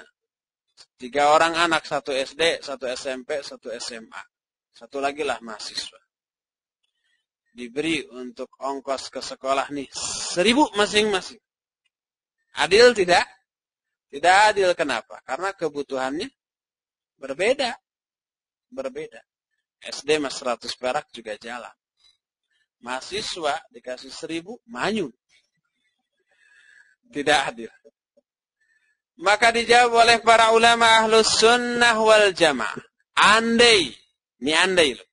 3 orang anak, 1 SD, 1 SMP, 1 SMA. Satu lagi lah mahasiswa. Diberi untuk ongkos ke sekolah nih 1.000 masing-masing. Adil tidak? Tidak adil. Kenapa? Karena kebutuhannya berbeda. Berbeda. SD mas 100 perak juga jalan. Mahasiswa dikasih 1.000 manyun. Tidak adil. Maka dijawab oleh para ulama ahlus sunnah wal jamaah. Andai, ini andai loh.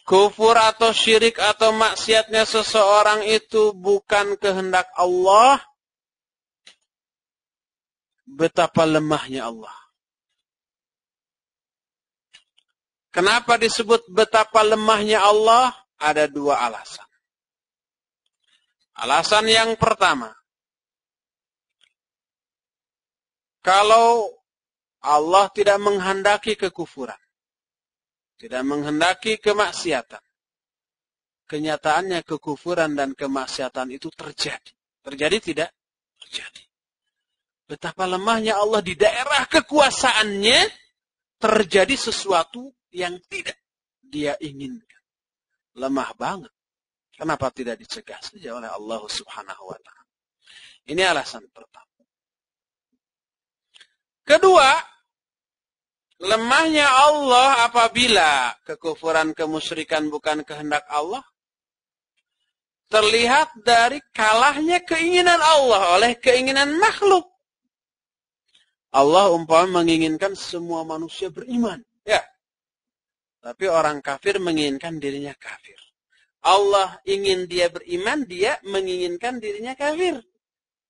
Kufur atau syirik atau maksiatnya seseorang itu bukan kehendak Allah, betapa lemahnya Allah. Kenapa disebut betapa lemahnya Allah? Ada 2 alasan. Alasan yang pertama, kalau Allah tidak menghendaki kekufuran, tidak menghendaki kemaksiatan, kenyataannya kekufuran dan kemaksiatan itu terjadi. Terjadi tidak? Terjadi. Betapa lemahnya Allah di daerah kekuasaannya terjadi sesuatu yang tidak dia inginkan. Lemah banget. Kenapa tidak dicegah saja oleh Allah Subhanahu wa ta'ala? Ini alasan pertama. Kedua, lemahnya Allah apabila kekufuran kemusyrikan bukan kehendak Allah, terlihat dari kalahnya keinginan Allah oleh keinginan makhluk. Allah umpama menginginkan semua manusia beriman. Ya. Tapi orang kafir menginginkan dirinya kafir. Allah ingin dia beriman, dia menginginkan dirinya kafir.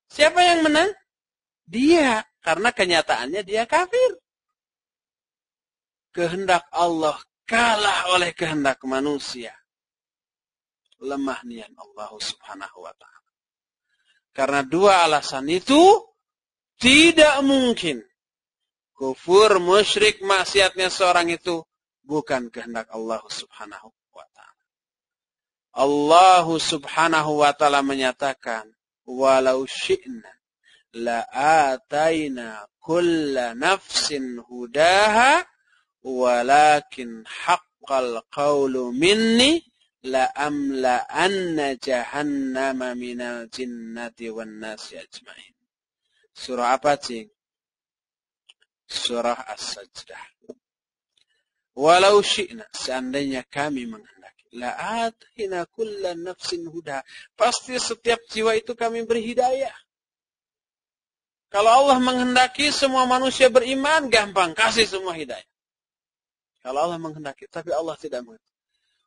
Siapa yang menang? Dia. Karena kenyataannya dia kafir. Kehendak Allah kalah oleh kehendak manusia. Lemah niat Allah Subhanahu wa ta'ala. Karena 2 alasan itu, tidak mungkin kufur, musyrik, maksiatnya seorang itu bukan kehendak Allah Subhanahu wa ta'ala. Allah Subhanahu wa ta'ala menyatakan, walau syi'na la'ataina kulla nafsin hudaha walakin haqqal qawlu minni la'amla'anna jahannama minal jinnati wan nasi ajma'in. Surah apa, Cing? Surah As-Sajdah. Walau syi'na, seandainya kami menghendaki, la'ataina kulla nafsin hudaha, pasti setiap jiwa itu kami beri hidayah. Kalau Allah menghendaki semua manusia beriman, gampang, kasih semua hidayah. Kalau Allah menghendaki, tapi Allah tidak menghendaki.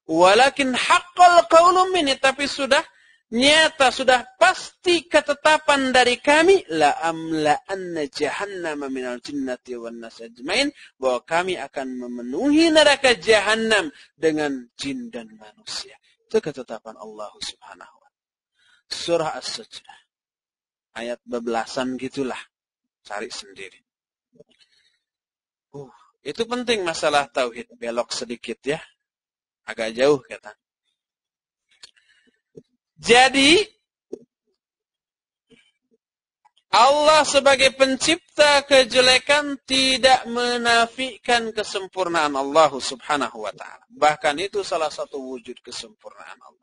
Walakin haqqal qawlu minni, tapi sudah nyata, sudah pasti ketetapan dari kami, la'amla'anna jahannama minal jinnati wan nasi ajmain, bahwa kami akan memenuhi neraka jahannam dengan jin dan manusia. Itu ketetapan Allah Subhanahu wa ta'ala. Surah As-Sajdah. Ayat bebelasan gitulah. Cari sendiri. Itu penting masalah tauhid. Belok sedikit ya. Agak jauh kata. Jadi, Allah sebagai pencipta kejelekan tidak menafikan kesempurnaan Allah Subhanahu wa ta'ala. Bahkan itu salah satu wujud kesempurnaan Allah.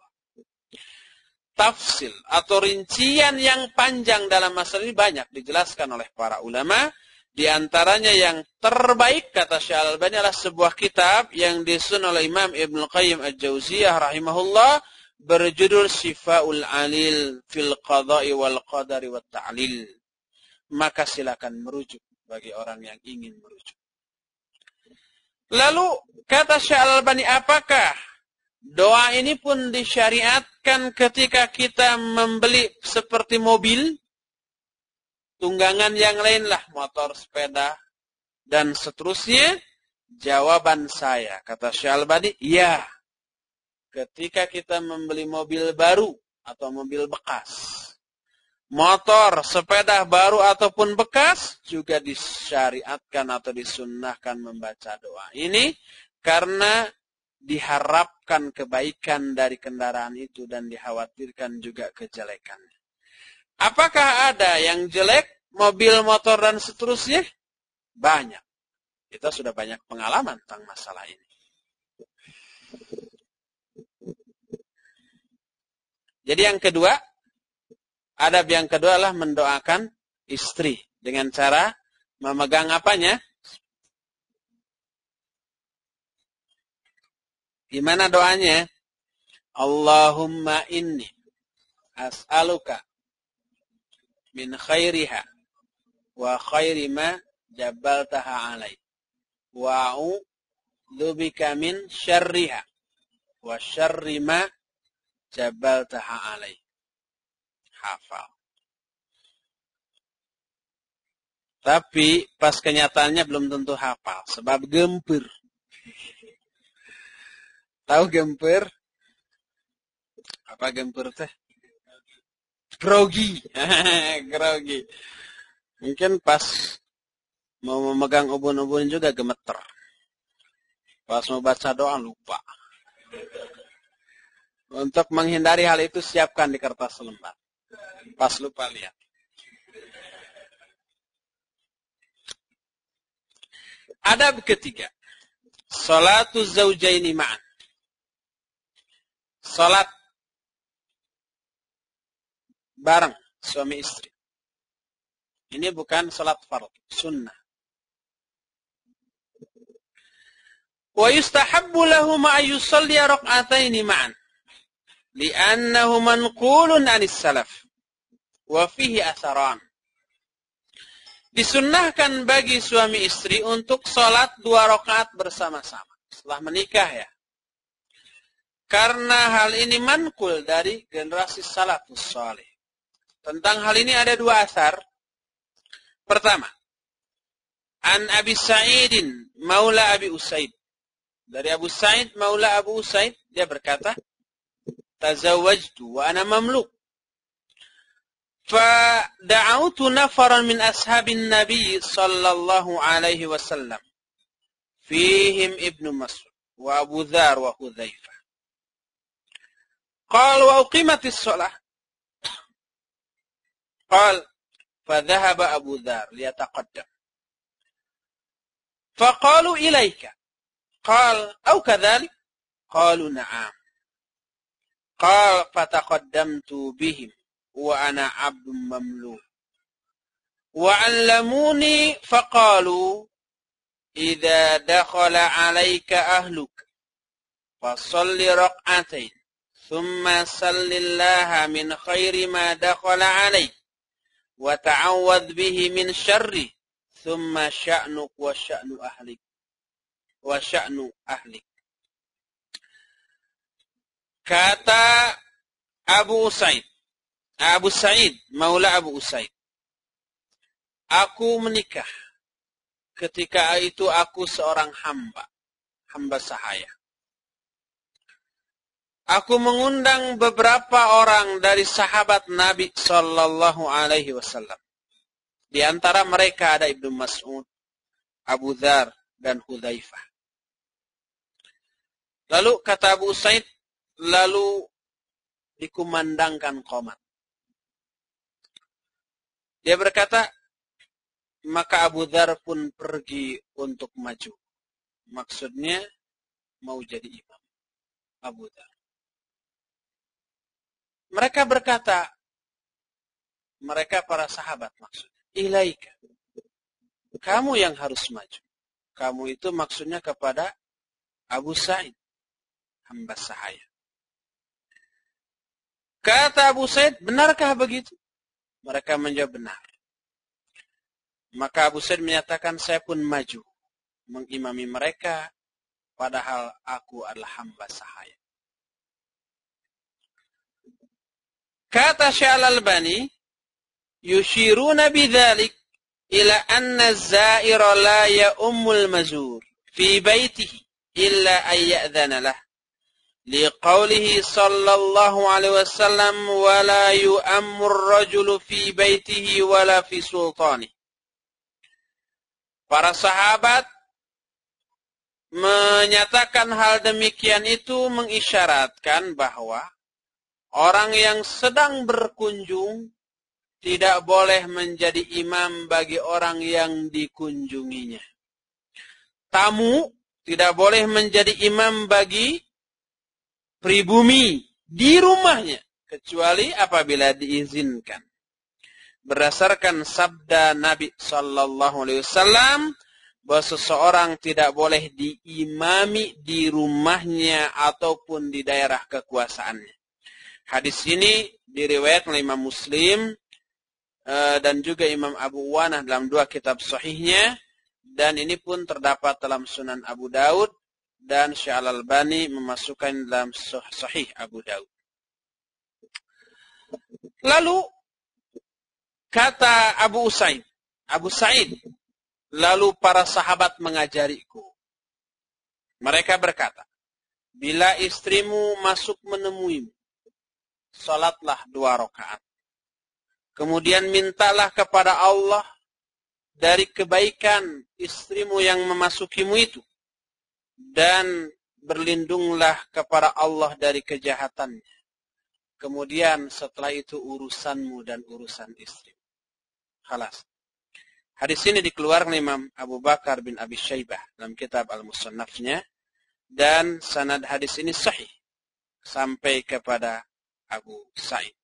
Tafsil atau rincian yang panjang dalam masalah ini banyak dijelaskan oleh para ulama. Di antaranya yang terbaik, kata Syekh Al-Albani, adalah sebuah kitab yang disusun oleh Imam Ibnu Qayyim Al-Jauziyah rahimahullah, berjudul Syifaul Alil fil Qada'i wal Qadari wat Ta'lil. Maka silakan merujuk bagi orang yang ingin merujuk. Lalu kata Syekh Al-Albani, apakah doa ini pun disyariatkan ketika kita membeli seperti mobil, tunggangan yang lain lah, motor, sepeda, dan seterusnya? Jawaban saya, kata Syekh Al-Albani, ya. Ketika kita membeli mobil baru atau mobil bekas, motor, sepeda baru ataupun bekas juga disyariatkan atau disunnahkan membaca doa ini karena diharapkan kebaikan dari kendaraan itu dan dikhawatirkan juga kejelekannya. Apakah ada yang jelek, mobil, motor dan seterusnya? Banyak. Kita sudah banyak pengalaman tentang masalah ini. Jadi yang kedua, adab yang kedua adalah mendoakan istri dengan cara memegang apanya? Gimana doanya? Allahumma inni as'aluka min khairiha wa khairi ma jabbaltaha alai wa a'udzubika min syarriha wa syarri ma jabbaltaha alai. Hafal. Tapi pas kenyataannya belum tentu hafal sebab gempur. Tahu gempur? Apa gempur teh? Grogi. Grogi. Mungkin pas mau memegang ubun-ubun juga gemeter. Pas mau baca doa lupa. Untuk menghindari hal itu siapkan di kertas lembar. Pas lupa lihat. Adab ketiga. Salatuz zaujaini ma'an. Salat bareng suami istri. Ini bukan salat fardhu, sunnah. Wa yustahabbu lahum an yusalli rak'ataini ma'an. Li'annahu manqulun 'anis salaf. Wa fihi atharan. Disunnahkan bagi suami istri untuk salat 2 rakaat bersama-sama setelah menikah ya. Karena hal ini manqul dari generasi salafus saleh. Tentang hal ini ada 2 asar. Pertama, an Abi Sa'idin maula Abi Usaid. Dari Abu Sa'id maula Abu Usaid dia berkata, tazawwajtu wa ana mamluk. Fada'autu nafaran min ashabin Nabi sallallahu alaihi wasallam. Fihim Ibnu Mas'ud wa Abu Dzar wa Hudzaifah. قال وأقيمت الصلاة قال فذهب أبو ذر ليتقدم فقالوا إليك قال أو كذلك قالوا نعم قال فتقدمت بهم وأنا عبد مملوك وعلموني فقالوا إذا دخل عليك أهلك فصل ركعتين ثم صل الله من خير ما دخل عليك وتعوذ به من شره ثم شأنك وشأن أهلك وشأن أهلك. Kata Abu Sa'id maula Abu Usaid, aku menikah ketika itu aku seorang hamba sahaya. Aku mengundang beberapa orang dari sahabat Nabi sallallahu alaihi wasallam. Di antara mereka ada Ibnu Mas'ud, Abu Dzar dan Hudzaifah. Lalu kata Abu Usaid, lalu dikumandangkan qomat. Dia berkata, maka Abu Dzar pun pergi untuk maju. Maksudnya mau jadi imam. Abu Dzar. Mereka berkata, mereka para sahabat maksudnya, ilaika. Kamu yang harus maju. Kamu itu maksudnya kepada Abu Sa'id, hamba sahaya. Kata Abu Sa'id, benarkah begitu? Mereka menjawab benar. Maka Abu Sa'id menyatakan, saya pun maju mengimami mereka, padahal aku adalah hamba sahaya. Kata Syekh Al-Albani, yushiruna bidzalik ila anna az-za'ira la ya'ummul mazur fi baitihi illa an ya'dhana lah liqaulihi sallallahu alaihi wasallam wa la yu'ammur rajulu fi baitihi wa la fi sultani. Para sahabat menyatakan hal demikian itu mengisyaratkan bahwa orang yang sedang berkunjung tidak boleh menjadi imam bagi orang yang dikunjunginya. Tamu tidak boleh menjadi imam bagi pribumi di rumahnya, kecuali apabila diizinkan. Berdasarkan sabda Nabi Sallallahu Alaihi Wasallam, bahwa seseorang tidak boleh diimami di rumahnya ataupun di daerah kekuasaannya. Hadis ini diriwayatkan oleh Imam Muslim dan juga Imam Abu Awanah dalam dua kitab sahihnya, dan ini pun terdapat dalam Sunan Abu Daud, dan Syekh Al-Albani memasukkan dalam Sahih Abu Daud. Lalu kata Abu Sa'id, lalu para sahabat mengajariku. Mereka berkata, bila istrimu masuk menemuimu, salatlah 2 rakaat. Kemudian mintalah kepada Allah dari kebaikan istrimu yang memasukimu itu. Dan berlindunglah kepada Allah dari kejahatannya. Kemudian setelah itu urusanmu dan urusan istri. Khalas. Hadis ini dikeluarkan Imam Abu Bakar bin Abi Syaibah dalam kitab Al-Musannafnya. Dan sanad hadis ini sahih. Sampai kepada Abu Sa'id.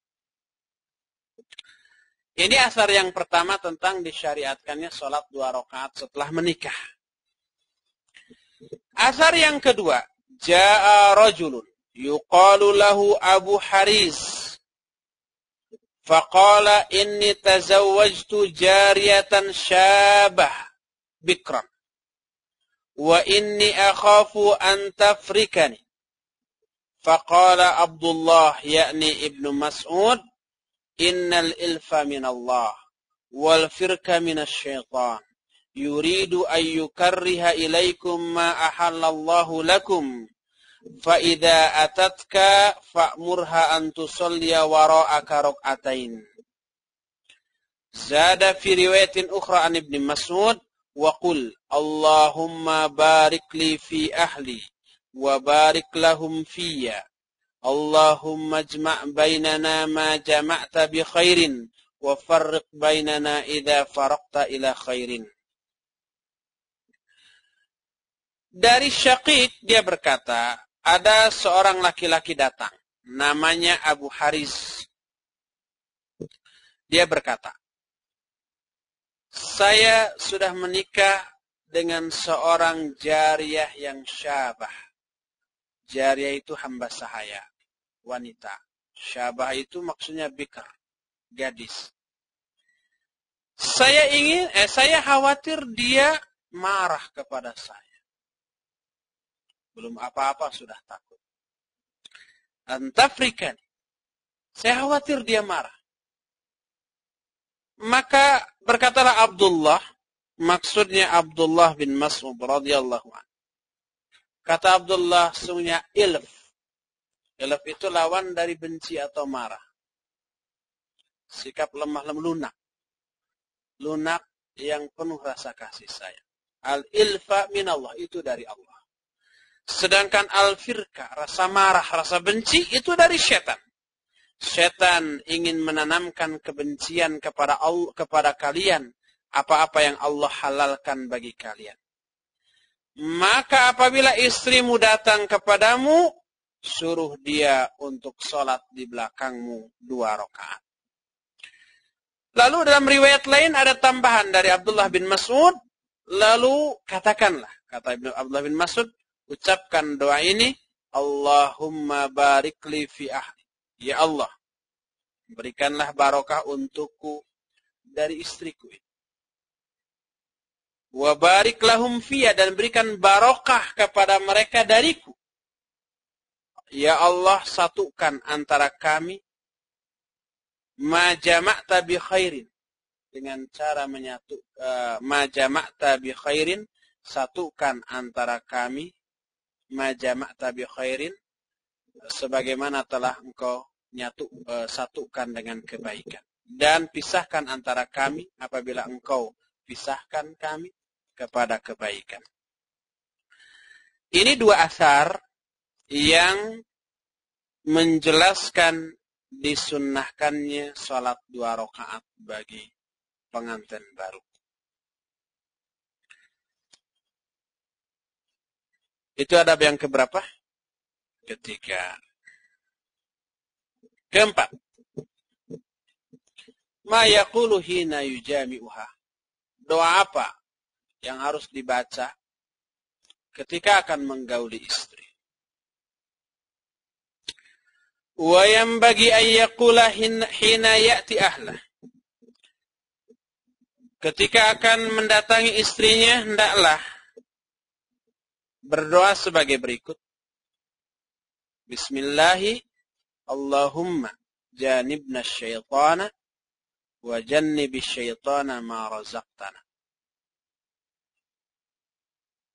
Ini asar yang pertama tentang disyariatkannya sholat 2 rakaat setelah menikah. Asar yang kedua, Ja'a rajulun yuqalu lahu Abu Haris. Faqala inni tazawwajtu jariyatan syabah bikran. Wa inni akhafu an tafrikani. Faqala Abdullah yakni Ibnu Mas'ud. Innal ilfa minallah wal firka minasyaitan yuridu an yukarriha ilaikum ma ahallallahu lakum fa idza atatka fa'murha an tusalliya wara'aka rak'atain. Zada fi riwayatin ukhra an Ibnu Mas'ud wa qul Allahumma barik li fi ahli wa barik lahum fiyya. Allahumma jma' bainana ma jama'ta bi khairin wa farriq bainana idza faraqta ila khairin. Dari Syaqiq dia berkata, ada seorang laki-laki datang, namanya Abu Haris. Dia berkata, saya sudah menikah dengan seorang jariyah yang syabah. Jariyah itu hamba sahaya, wanita. Syabah itu maksudnya bikar, gadis. Saya khawatir dia marah kepada saya. Belum apa-apa sudah takut. Antafrikan. Saya khawatir dia marah. Maka berkatalah Abdullah, maksudnya Abdullah bin Mas'ud radhiyallahu anhu. Kata Abdullah, sungguhnya ilf. Ilf itu lawan dari benci atau marah. Sikap lemah lunak. Lunak yang penuh rasa kasih sayang. Al-ilfa minallah, itu dari Allah. Sedangkan al-firka, rasa marah, rasa benci, itu dari syaitan. Syaitan ingin menanamkan kebencian kepada Allah, kepada kalian, apa-apa yang Allah halalkan bagi kalian. Maka apabila istrimu datang kepadamu, suruh dia untuk sholat di belakangmu 2 rakaat. Lalu dalam riwayat lain ada tambahan dari Abdullah bin Mas'ud. Lalu katakanlah, kata Abdullah bin Mas'ud, ucapkan doa ini, Allahumma barik li fi ahli. Ya Allah, berikanlah barokah untukku dari istriku ini. Wa barik lahum fiyya, dan berikan barokah kepada mereka dariku. Ya Allah, satukan antara kami ma jama'ta bi khairin, dengan cara menyatu ma jama'ta bi khairin, satukan antara kami ma jama'ta bi khairin, sebagaimana telah engkau satukan dengan kebaikan. Dan pisahkan antara kami apabila engkau pisahkan kami kepada kebaikan. Ini dua asar yang menjelaskan disunnahkannya sholat 2 rakaat bagi pengantin baru. Itu adab yang keberapa? Ketiga. Keempat. Ma yaqulu hina yujami'uha. Doa apa yang harus dibaca ketika akan menggauli istri? Wa yanbaghi an yaqula hina ya'ti ahlah. Ketika akan mendatangi istrinya, hendaklah berdoa sebagai berikut. Bismillahi Allahumma janibna syaitana wa jannibi syaitana ma razaqtana.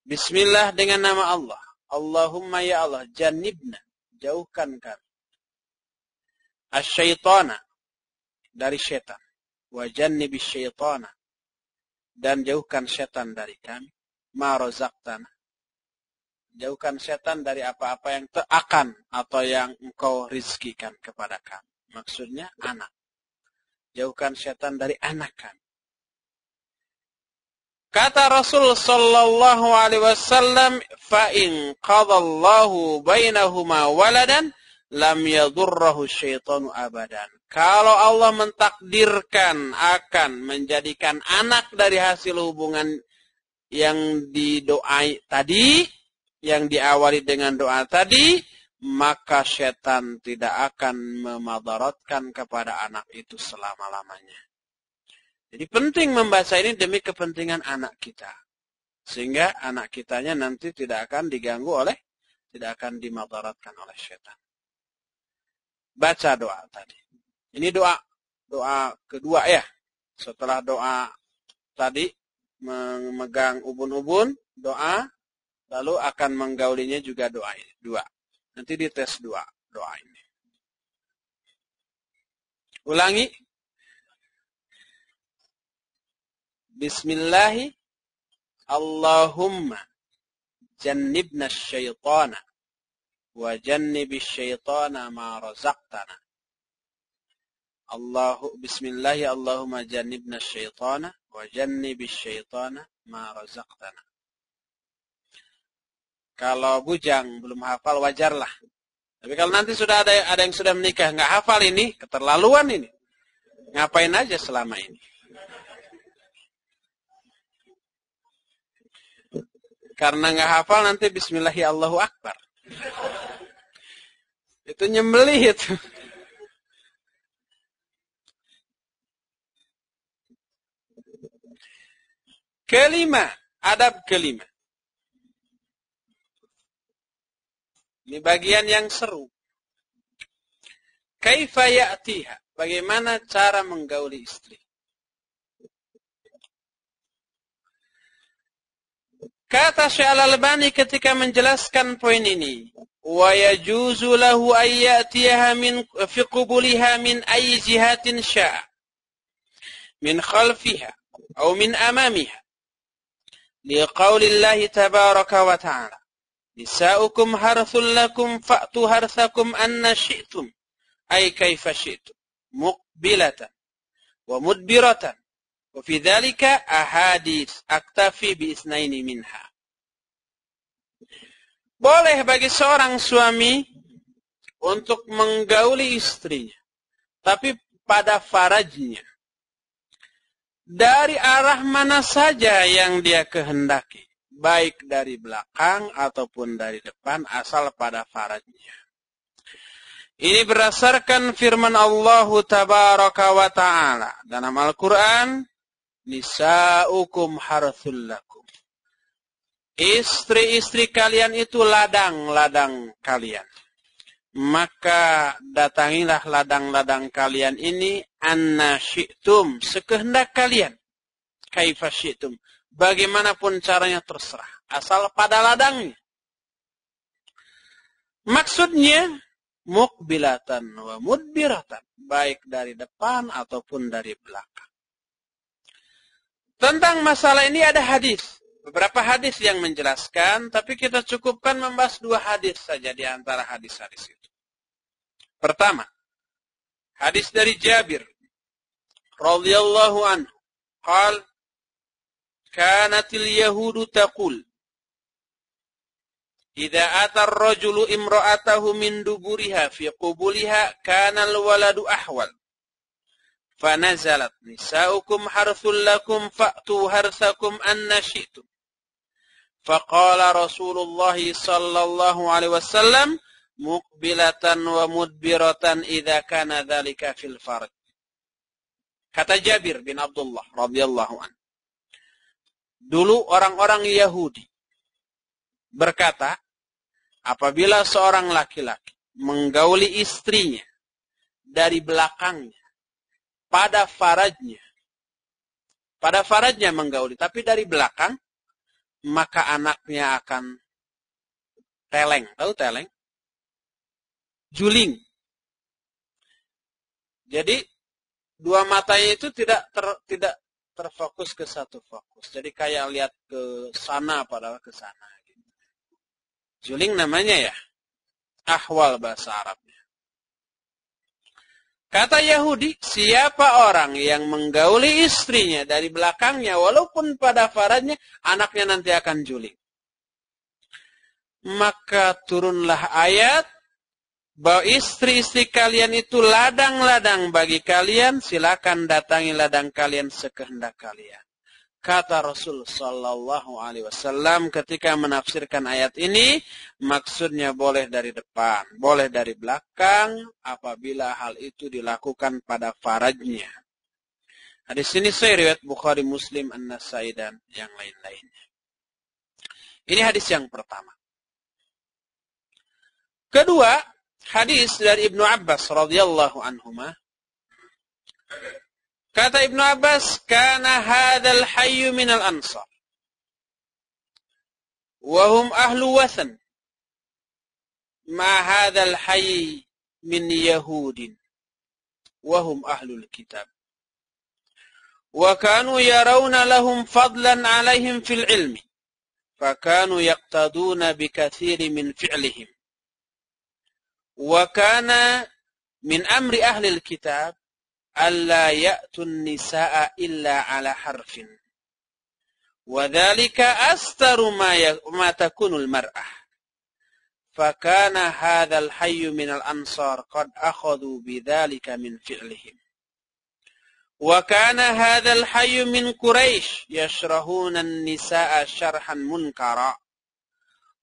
Bismillah dengan nama Allah. Allahumma ya Allah, janibna, jauhkan kami. Asyaitana, dari syaitan. Wa jannibi syaitana, dan jauhkan syaitan dari kami. Ma razaqtana, jauhkan setan dari apa-apa yang akan atau yang engkau rizkikan kepada kami. Maksudnya anak. Jauhkan setan dari anak kami. Kata Rasul sallallahu alaihi wasallam, fa in qadallahu bainahuma waladan lam yadurruhu syaitanu abadan. Kalau Allah mentakdirkan akan menjadikan anak dari hasil hubungan yang didoai tadi, yang diawali dengan doa tadi, maka setan tidak akan memadaratkan kepada anak itu selama-lamanya. Jadi penting membaca ini demi kepentingan anak kita. Sehingga anak kitanya nanti tidak akan diganggu tidak akan dimadaratkan oleh setan. Baca doa tadi. Ini doa kedua ya. Setelah doa tadi, memegang ubun-ubun, doa, lalu akan menggaulinya juga doa ini. 2. Nanti dites 2 doa ini. Ulangi. Bismillahi Allahumma jannibna syaitana wa jannibi syaitana ma razaqtana. Bismillahi Allahumma jannibna syaitana wa jannibi syaitana ma razaqtana. Kalau bujang belum hafal wajarlah. Tapi kalau nanti sudah ada yang sudah menikah nggak hafal ini, keterlaluan ini. Ngapain aja selama ini? Karena nggak hafal nanti Bismillahi Allahu Akbar. Itu nyembelih itu. Kelima, adab kelima. Ini bagian yang seru. Kaifa ya'tiha? Bagaimana cara menggauli istri? Kata Syekh Al-Albani ketika menjelaskan poin ini, wa yajuzu lahu ay ya'tiha min fi qubuliha min ayyi jihatin sya'a, min khalfiha aw min amamiha. Liqaulillahi tabaraka wa ta'ala, nisa'ukum harthul lakum fa'tu harthakum anna syi'tum, ay kaifa syi'tum, muqbilatan wa mudbiratan. Wa fi dzalika ahadits aktafi bi isnaini minha. Boleh bagi seorang suami untuk menggauli istrinya, tapi pada farajnya, dari arah mana saja yang dia kehendaki, baik dari belakang ataupun dari depan, asal pada farajnya. Ini berdasarkan firman Allah tabaraka wa ta'ala dalam Al-Quran, nisa'ukum harthul lakum. Istri-istri kalian itu ladang-ladang kalian. Maka datangilah ladang-ladang kalian ini anna syi'tum, sekehendak kalian. Kaifa syi'tum, bagaimanapun caranya terserah, asal pada ladangnya. Maksudnya muqbilatan wa mudbiratan, baik dari depan ataupun dari belakang. Tentang masalah ini ada hadis, beberapa hadis yang menjelaskan, tapi kita cukupkan membahas 2 hadis saja di antara hadis-hadis itu. Pertama, hadis dari Jabir radhiyallahu anhu, qala kanatil yahudu taqul idza ata ar-rajulu imra'atahu min duburiha fi qubuliha kana al-waladu ahwal fanazalat nisa'ukum harthul lakum fa'tu harthakum anna syi'tum faqala Rasulullah sallallahu alaihi wasallam muqbilatan wa mudbiratan idza kana dzalika fil farj. Kata Jabir bin Abdullah radhiyallahu anhu, dulu orang-orang Yahudi berkata, apabila seorang laki-laki menggauli istrinya dari belakangnya, pada farajnya menggauli, tapi dari belakang, maka anaknya akan teleng. Tahu teleng? Juling. Jadi, 2 matanya itu tidak terfokus ke satu fokus. Jadi kayak lihat ke sana padahal ke sana. Juling namanya ya. Ahwal bahasa Arabnya. Kata Yahudi, siapa orang yang menggauli istrinya dari belakangnya, walaupun pada farajnya, anaknya nanti akan juling. Maka turunlah ayat, bahwa istri-istri kalian itu ladang-ladang bagi kalian, silakan datangi ladang kalian sekehendak kalian. Kata Rasul sallallahu alaihi wasallam ketika menafsirkan ayat ini, maksudnya boleh dari depan, boleh dari belakang apabila hal itu dilakukan pada farajnya. Hadis ini riwayat Bukhari, Muslim, An-Nasai dan yang lain-lainnya. Ini hadis yang pertama. Kedua, hadis dari Ibnu Abbas radhiyallahu anhuma. Kata Ibnu Abbas, kana hadzal hayy min al-ansar wa hum ahlu wathan ma hadzal hayy min yahudin wa hum ahlul kitab wa kanu yarawna lahum fadlan alaihim fil ilmi fakanu yaqtaduna bikatsiri min fi'lihim. وكان من أمر أهل الكتاب ألا يأتوا النساء إلا على حرف وذلك أستر ما تكون المرأة فكان هذا الحي من الأنصار قد أخذوا بذلك من فعلهم وكان هذا الحي من قريش يشرهون النساء شرحا منكرا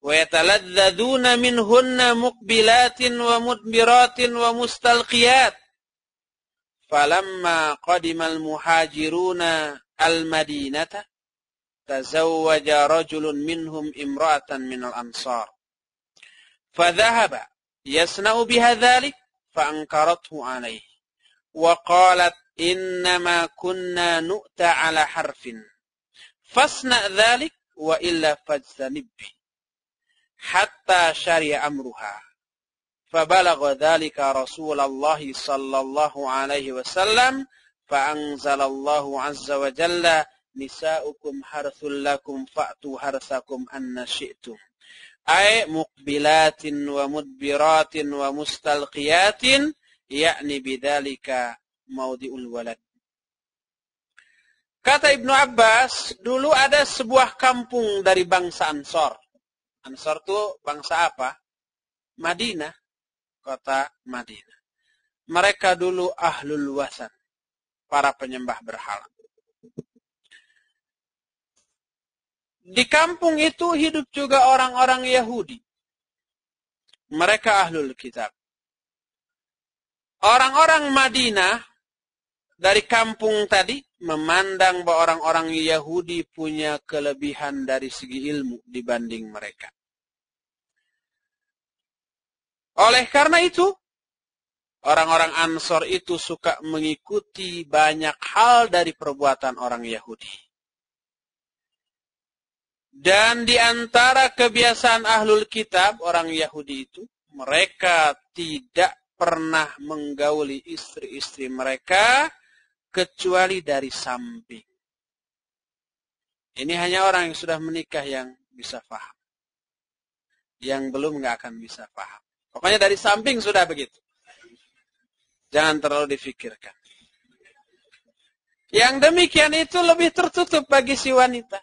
ويتلذذون منهن مقبلات ومدبرات ومستلقيات فلما قدم المهاجرون المدينة تزوج رجل منهم امرأة من الأنصار فذهب يصنع بها ذلك فأنكرته عليه وقالت إنما كنا نؤتى على حرف فاصنع ذلك وإلا فاجتنب به حتى شرع أمرها فبلغ ذلك رسول الله صلى الله عليه وسلم فأنزل الله عز وجل نساؤكم حرث لكم فأتوا حرثكم أن شئتم أي مقبلات ومدبرات ومستلقيات يعني بذلك موضع الولد. Kata Ibnu Abbas, dulu ada sebuah kampung dari bangsa Ansor. Ansor itu bangsa apa? Madinah, kota Madinah. Mereka dulu ahlul wasan, para penyembah berhala. Di kampung itu hidup juga orang-orang Yahudi. Mereka ahlul kitab. Orang-orang Madinah dari kampung tadi memandang bahwa orang-orang Yahudi punya kelebihan dari segi ilmu dibanding mereka. Oleh karena itu, orang-orang Ansor itu suka mengikuti banyak hal dari perbuatan orang Yahudi. Dan di antara kebiasaan ahlul kitab, orang Yahudi itu, mereka tidak pernah menggauli istri-istri mereka kecuali dari samping. Ini hanya orang yang sudah menikah yang bisa paham. Yang belum nggak akan bisa paham. Pokoknya dari samping sudah begitu. Jangan terlalu difikirkan. Yang demikian itu lebih tertutup bagi si wanita.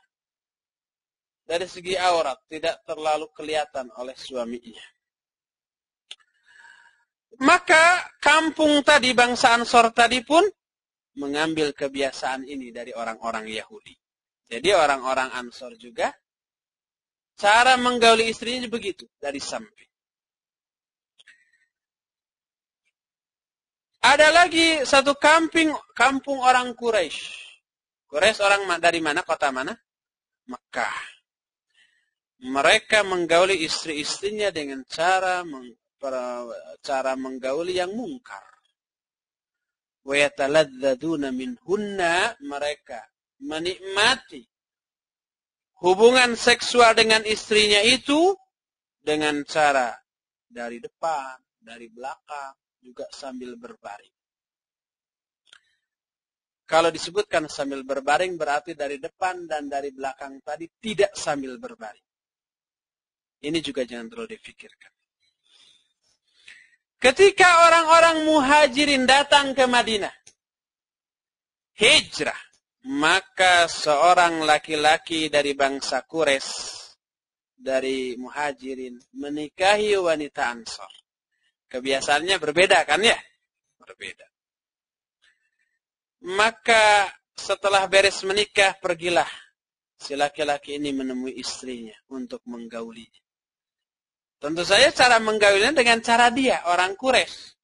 Dari segi aurat, tidak terlalu kelihatan oleh suaminya. Maka kampung tadi, bangsa Ansor tadi pun mengambil kebiasaan ini dari orang-orang Yahudi. Jadi orang-orang Ansor juga cara menggauli istrinya begitu, dari samping. Ada lagi satu kampung orang Quraisy. Quraisy orang dari mana? Kota mana? Mekah. Mereka menggauli istri-istrinya dengan cara menggauli yang mungkar. Wa yataladzadzuna minhunna, mereka menikmati hubungan seksual dengan istrinya itu dengan cara dari depan, dari belakang, juga sambil berbaring. Kalau disebutkan sambil berbaring berarti dari depan dan dari belakang tadi tidak sambil berbaring. Ini juga jangan terlalu difikirkan. Ketika orang-orang muhajirin datang ke Madinah, hijrah, maka seorang laki-laki dari bangsa Quraisy, dari muhajirin, menikahi wanita Ansor. Kebiasaannya berbeda kan ya? Berbeda. Maka setelah beres menikah, pergilah si laki-laki ini menemui istrinya untuk menggaulinya. Tentu saja cara menggaulinya dengan cara dia, orang Quraisy.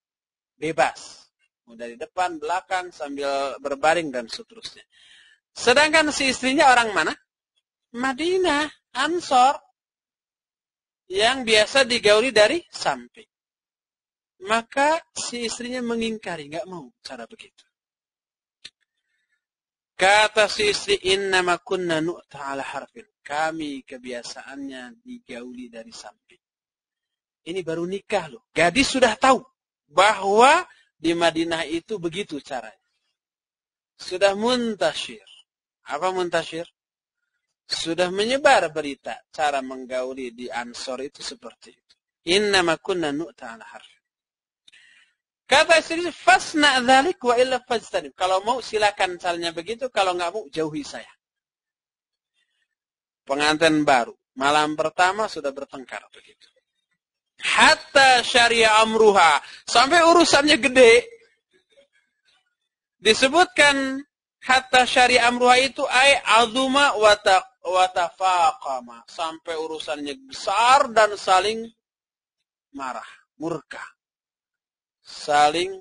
Bebas. Mau dari depan, belakang, sambil berbaring dan seterusnya. Sedangkan si istrinya orang mana? Madinah, Ansor. Yang biasa digauli dari samping. Maka si istrinya mengingkari, enggak mau cara begitu. Kata si istri, innama kunna nu'ta ala harfin. Kami kebiasaannya digauli dari samping. Ini baru nikah loh. Gadis sudah tahu bahwa di Madinah itu begitu caranya. Sudah muntasyir. Apa muntasyir? Sudah menyebar berita cara menggauli di Ansor itu seperti itu. Innama kunna nu'ta ala harfin. Kata istri, fasna dzalik wa illa fajtanib. Kalau mau silakan caranya begitu, kalau enggak mau jauhi saya. Pengantin baru, malam pertama sudah bertengkar begitu. Hatta syari'a amruha, sampai urusannya gede. Disebutkan hatta syari'a amruha itu ay azuma wa tafaqama, sampai urusannya besar dan saling marah, murka. Saling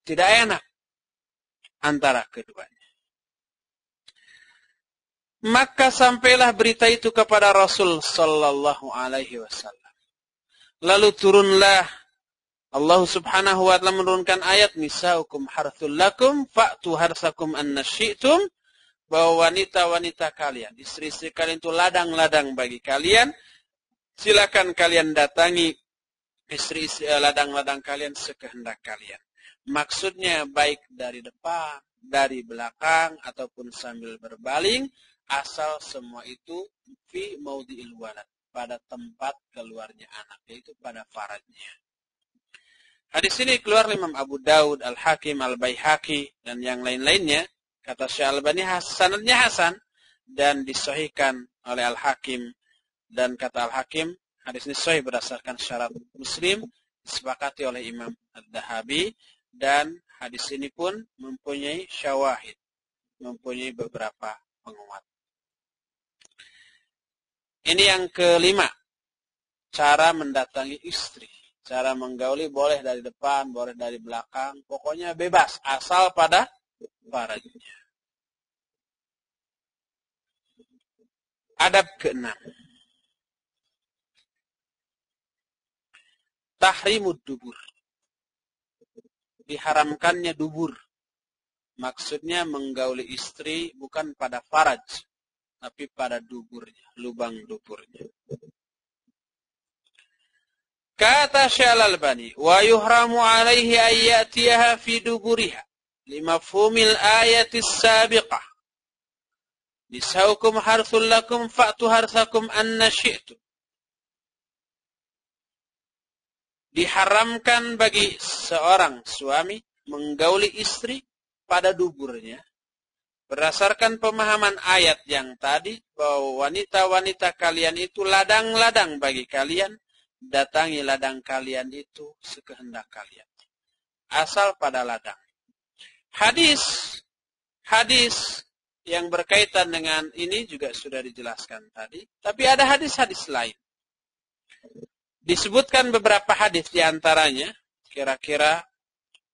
tidak enak antara keduanya. Maka sampailah berita itu kepada Rasul sallallahu alaihi wasallam. Lalu turunlah Allah Subhanahu wa taala menurunkan ayat nisaukum harthul lakum fa'tu harsakum anna syi'tum, bahwa wanita-wanita kalian, istri-istri kalian itu ladang-ladang bagi kalian. Silakan kalian datangi istri-istri ladang-ladang kalian sekehendak kalian. Maksudnya baik dari depan, dari belakang ataupun sambil berbaling. Asal semua itu fi maudhi'il walad, pada tempat keluarnya anak, yaitu pada faradnya. Hadis ini keluar Imam Abu Daud, Al-Hakim, Al-Baihaqi dan yang lain-lainnya. Kata Syekh Albani sanadnya hasan dan disahihkan oleh Al-Hakim, dan kata Al-Hakim hadis ini sahih berdasarkan syarat Muslim, disepakati oleh Imam Ad-Dahabi, dan hadis ini pun mempunyai syawahid, mempunyai beberapa penguat. Ini yang kelima, cara mendatangi istri. Cara menggauli boleh dari depan, boleh dari belakang, pokoknya bebas, asal pada faradnya. Adab keenam. Tahrimud dubur. Diharamkannya dubur. Maksudnya menggauli istri bukan pada faraj, tapi pada duburnya, lubang duburnya. Kata Syalalbani, wa yuhramu alaihi ayyatiha fi duburiha limafhumil ayatis sabiqah. Nisaukum harthul lakum fa'tu harthakum anna syi'tum. Diharamkan bagi seorang suami menggauli istri pada duburnya berdasarkan pemahaman ayat yang tadi bahwa wanita-wanita kalian itu ladang-ladang bagi kalian, datangi ladang kalian itu sekehendak kalian asal pada ladang. Hadis yang berkaitan dengan ini juga sudah dijelaskan tadi, tapi ada hadis-hadis lain. Disebutkan beberapa hadis, di antaranya kira-kira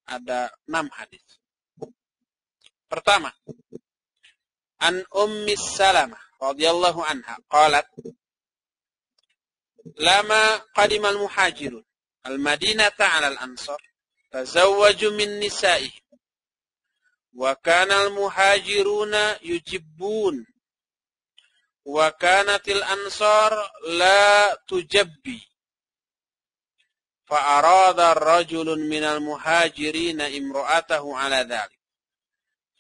ada 6 hadis. Pertama, an Ummi Salamah radhiyallahu anha qalat lama qadimal muhajirun al-Madinata 'ala al-Ansar tazawwaju min nisa'ihim wa kana al-muhajiruna yujibbun wa kanatil ansar la tujabbi fa arada rajulun minal muhajirina imra'atahu 'ala dhalik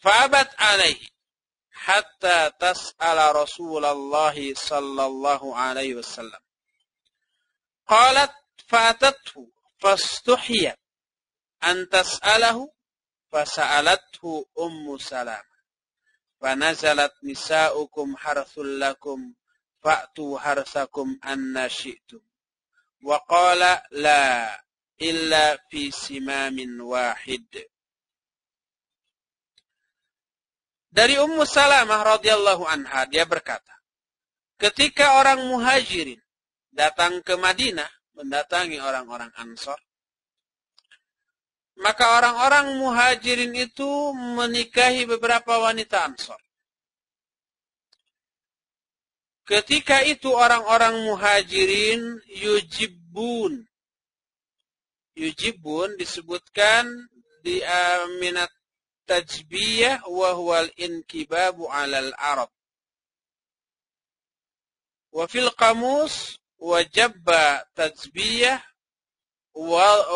fa abat 'alaihi hatta tas'ala Rasulullah sallallahu alaihi wasallam. Qalat fa'atathu fastuhiyat an tas'alahu fasa'alathu Ummu Salamah. Fanazalat nisa'ukum harthul lakum fa'tu harthakum anna syi'tum. Wa qala la illa fi simamin wahid. Dari Ummu Salamah radhiyallahu anha, dia berkata, ketika orang muhajirin datang ke Madinah, mendatangi orang-orang Ansor, maka orang-orang muhajirin itu menikahi beberapa wanita Ansor. Ketika itu orang-orang muhajirin yujibun disebutkan di minat tajbiyah wa huwal inkibabu 'alal arab. Wa fil qamus wajabba tajbiyah wa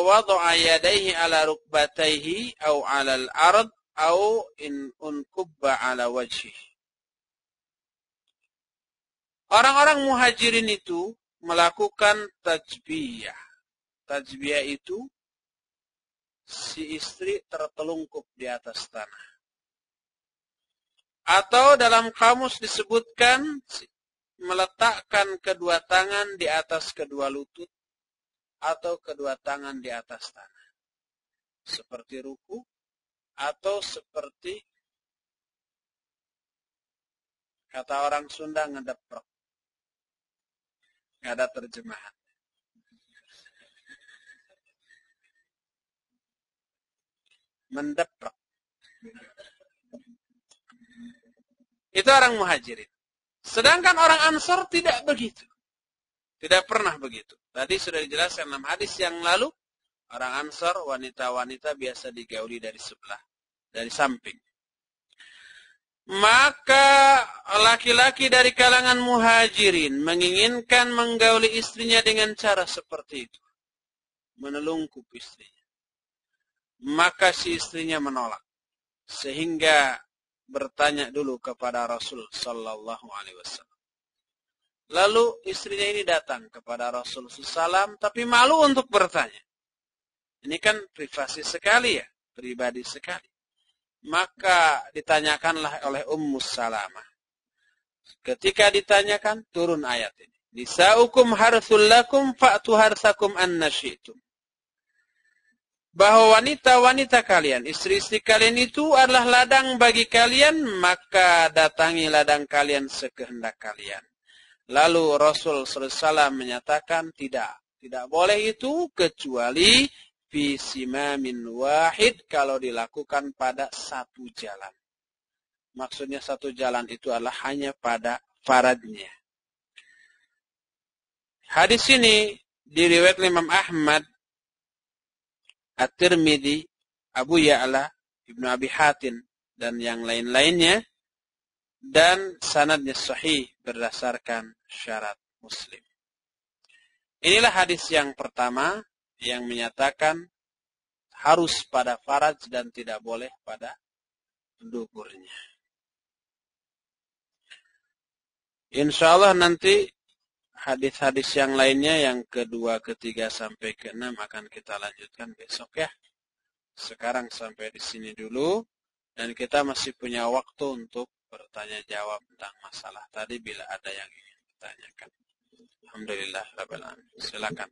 wada'a yadayhi 'ala rukbatayhi aw 'ala al-ard aw in unkubba 'ala wajhihi. Orang-orang muhajirin itu melakukan tajbiyah. Tajbiyah itu si istri tertelungkup di atas tanah. Atau dalam kamus disebutkan meletakkan kedua tangan di atas kedua lutut atau kedua tangan di atas tanah. Seperti ruku atau seperti kata orang Sunda ngedeprok. Nggak ada terjemahan. Mendeprok. Itu orang muhajirin. Sedangkan orang Ansor tidak begitu. Tidak pernah begitu. Tadi sudah dijelaskan dalam hadis yang lalu, orang Ansor, wanita-wanita biasa digauli dari sebelah, dari samping. Maka laki-laki dari kalangan muhajirin menginginkan menggauli istrinya dengan cara seperti itu. Menelungkup istrinya. Maka si istrinya menolak. Sehingga bertanya dulu kepada Rasul sallallahu alaihi wasallam. Lalu istrinya ini datang kepada Rasul sallallahu tapi malu untuk bertanya. Ini kan privasi sekali ya, pribadi sekali. Maka ditanyakanlah oleh Ummu Salamah. Ketika ditanyakan, turun ayat ini. Nisa'ukum harthul lakum fa'tu harthakum anna syi'tum. Bahwa wanita-wanita kalian, istri-istri kalian itu adalah ladang bagi kalian, maka datangi ladang kalian sekehendak kalian. Lalu Rasul SAW menyatakan tidak boleh itu kecuali fi simamin wahid kalau dilakukan pada satu jalan. Maksudnya satu jalan itu adalah hanya pada faradnya. Hadis ini diriwayatkan Imam Ahmad, At-Tirmidzi, Abu Ya'la, Ibnu Abi Hatim, dan yang lain-lainnya. Dan sanadnya sahih berdasarkan syarat Muslim. Inilah hadis yang pertama yang menyatakan harus pada faraj dan tidak boleh pada duburnya. Insyaallah nanti hadis-hadis yang lainnya yang kedua, ketiga sampai keenam akan kita lanjutkan besok ya. Sekarang sampai di sini dulu dan kita masih punya waktu untuk bertanya jawab tentang masalah tadi bila ada yang ingin ditanyakan. Alhamdulillah rabbil alamin. Silakan.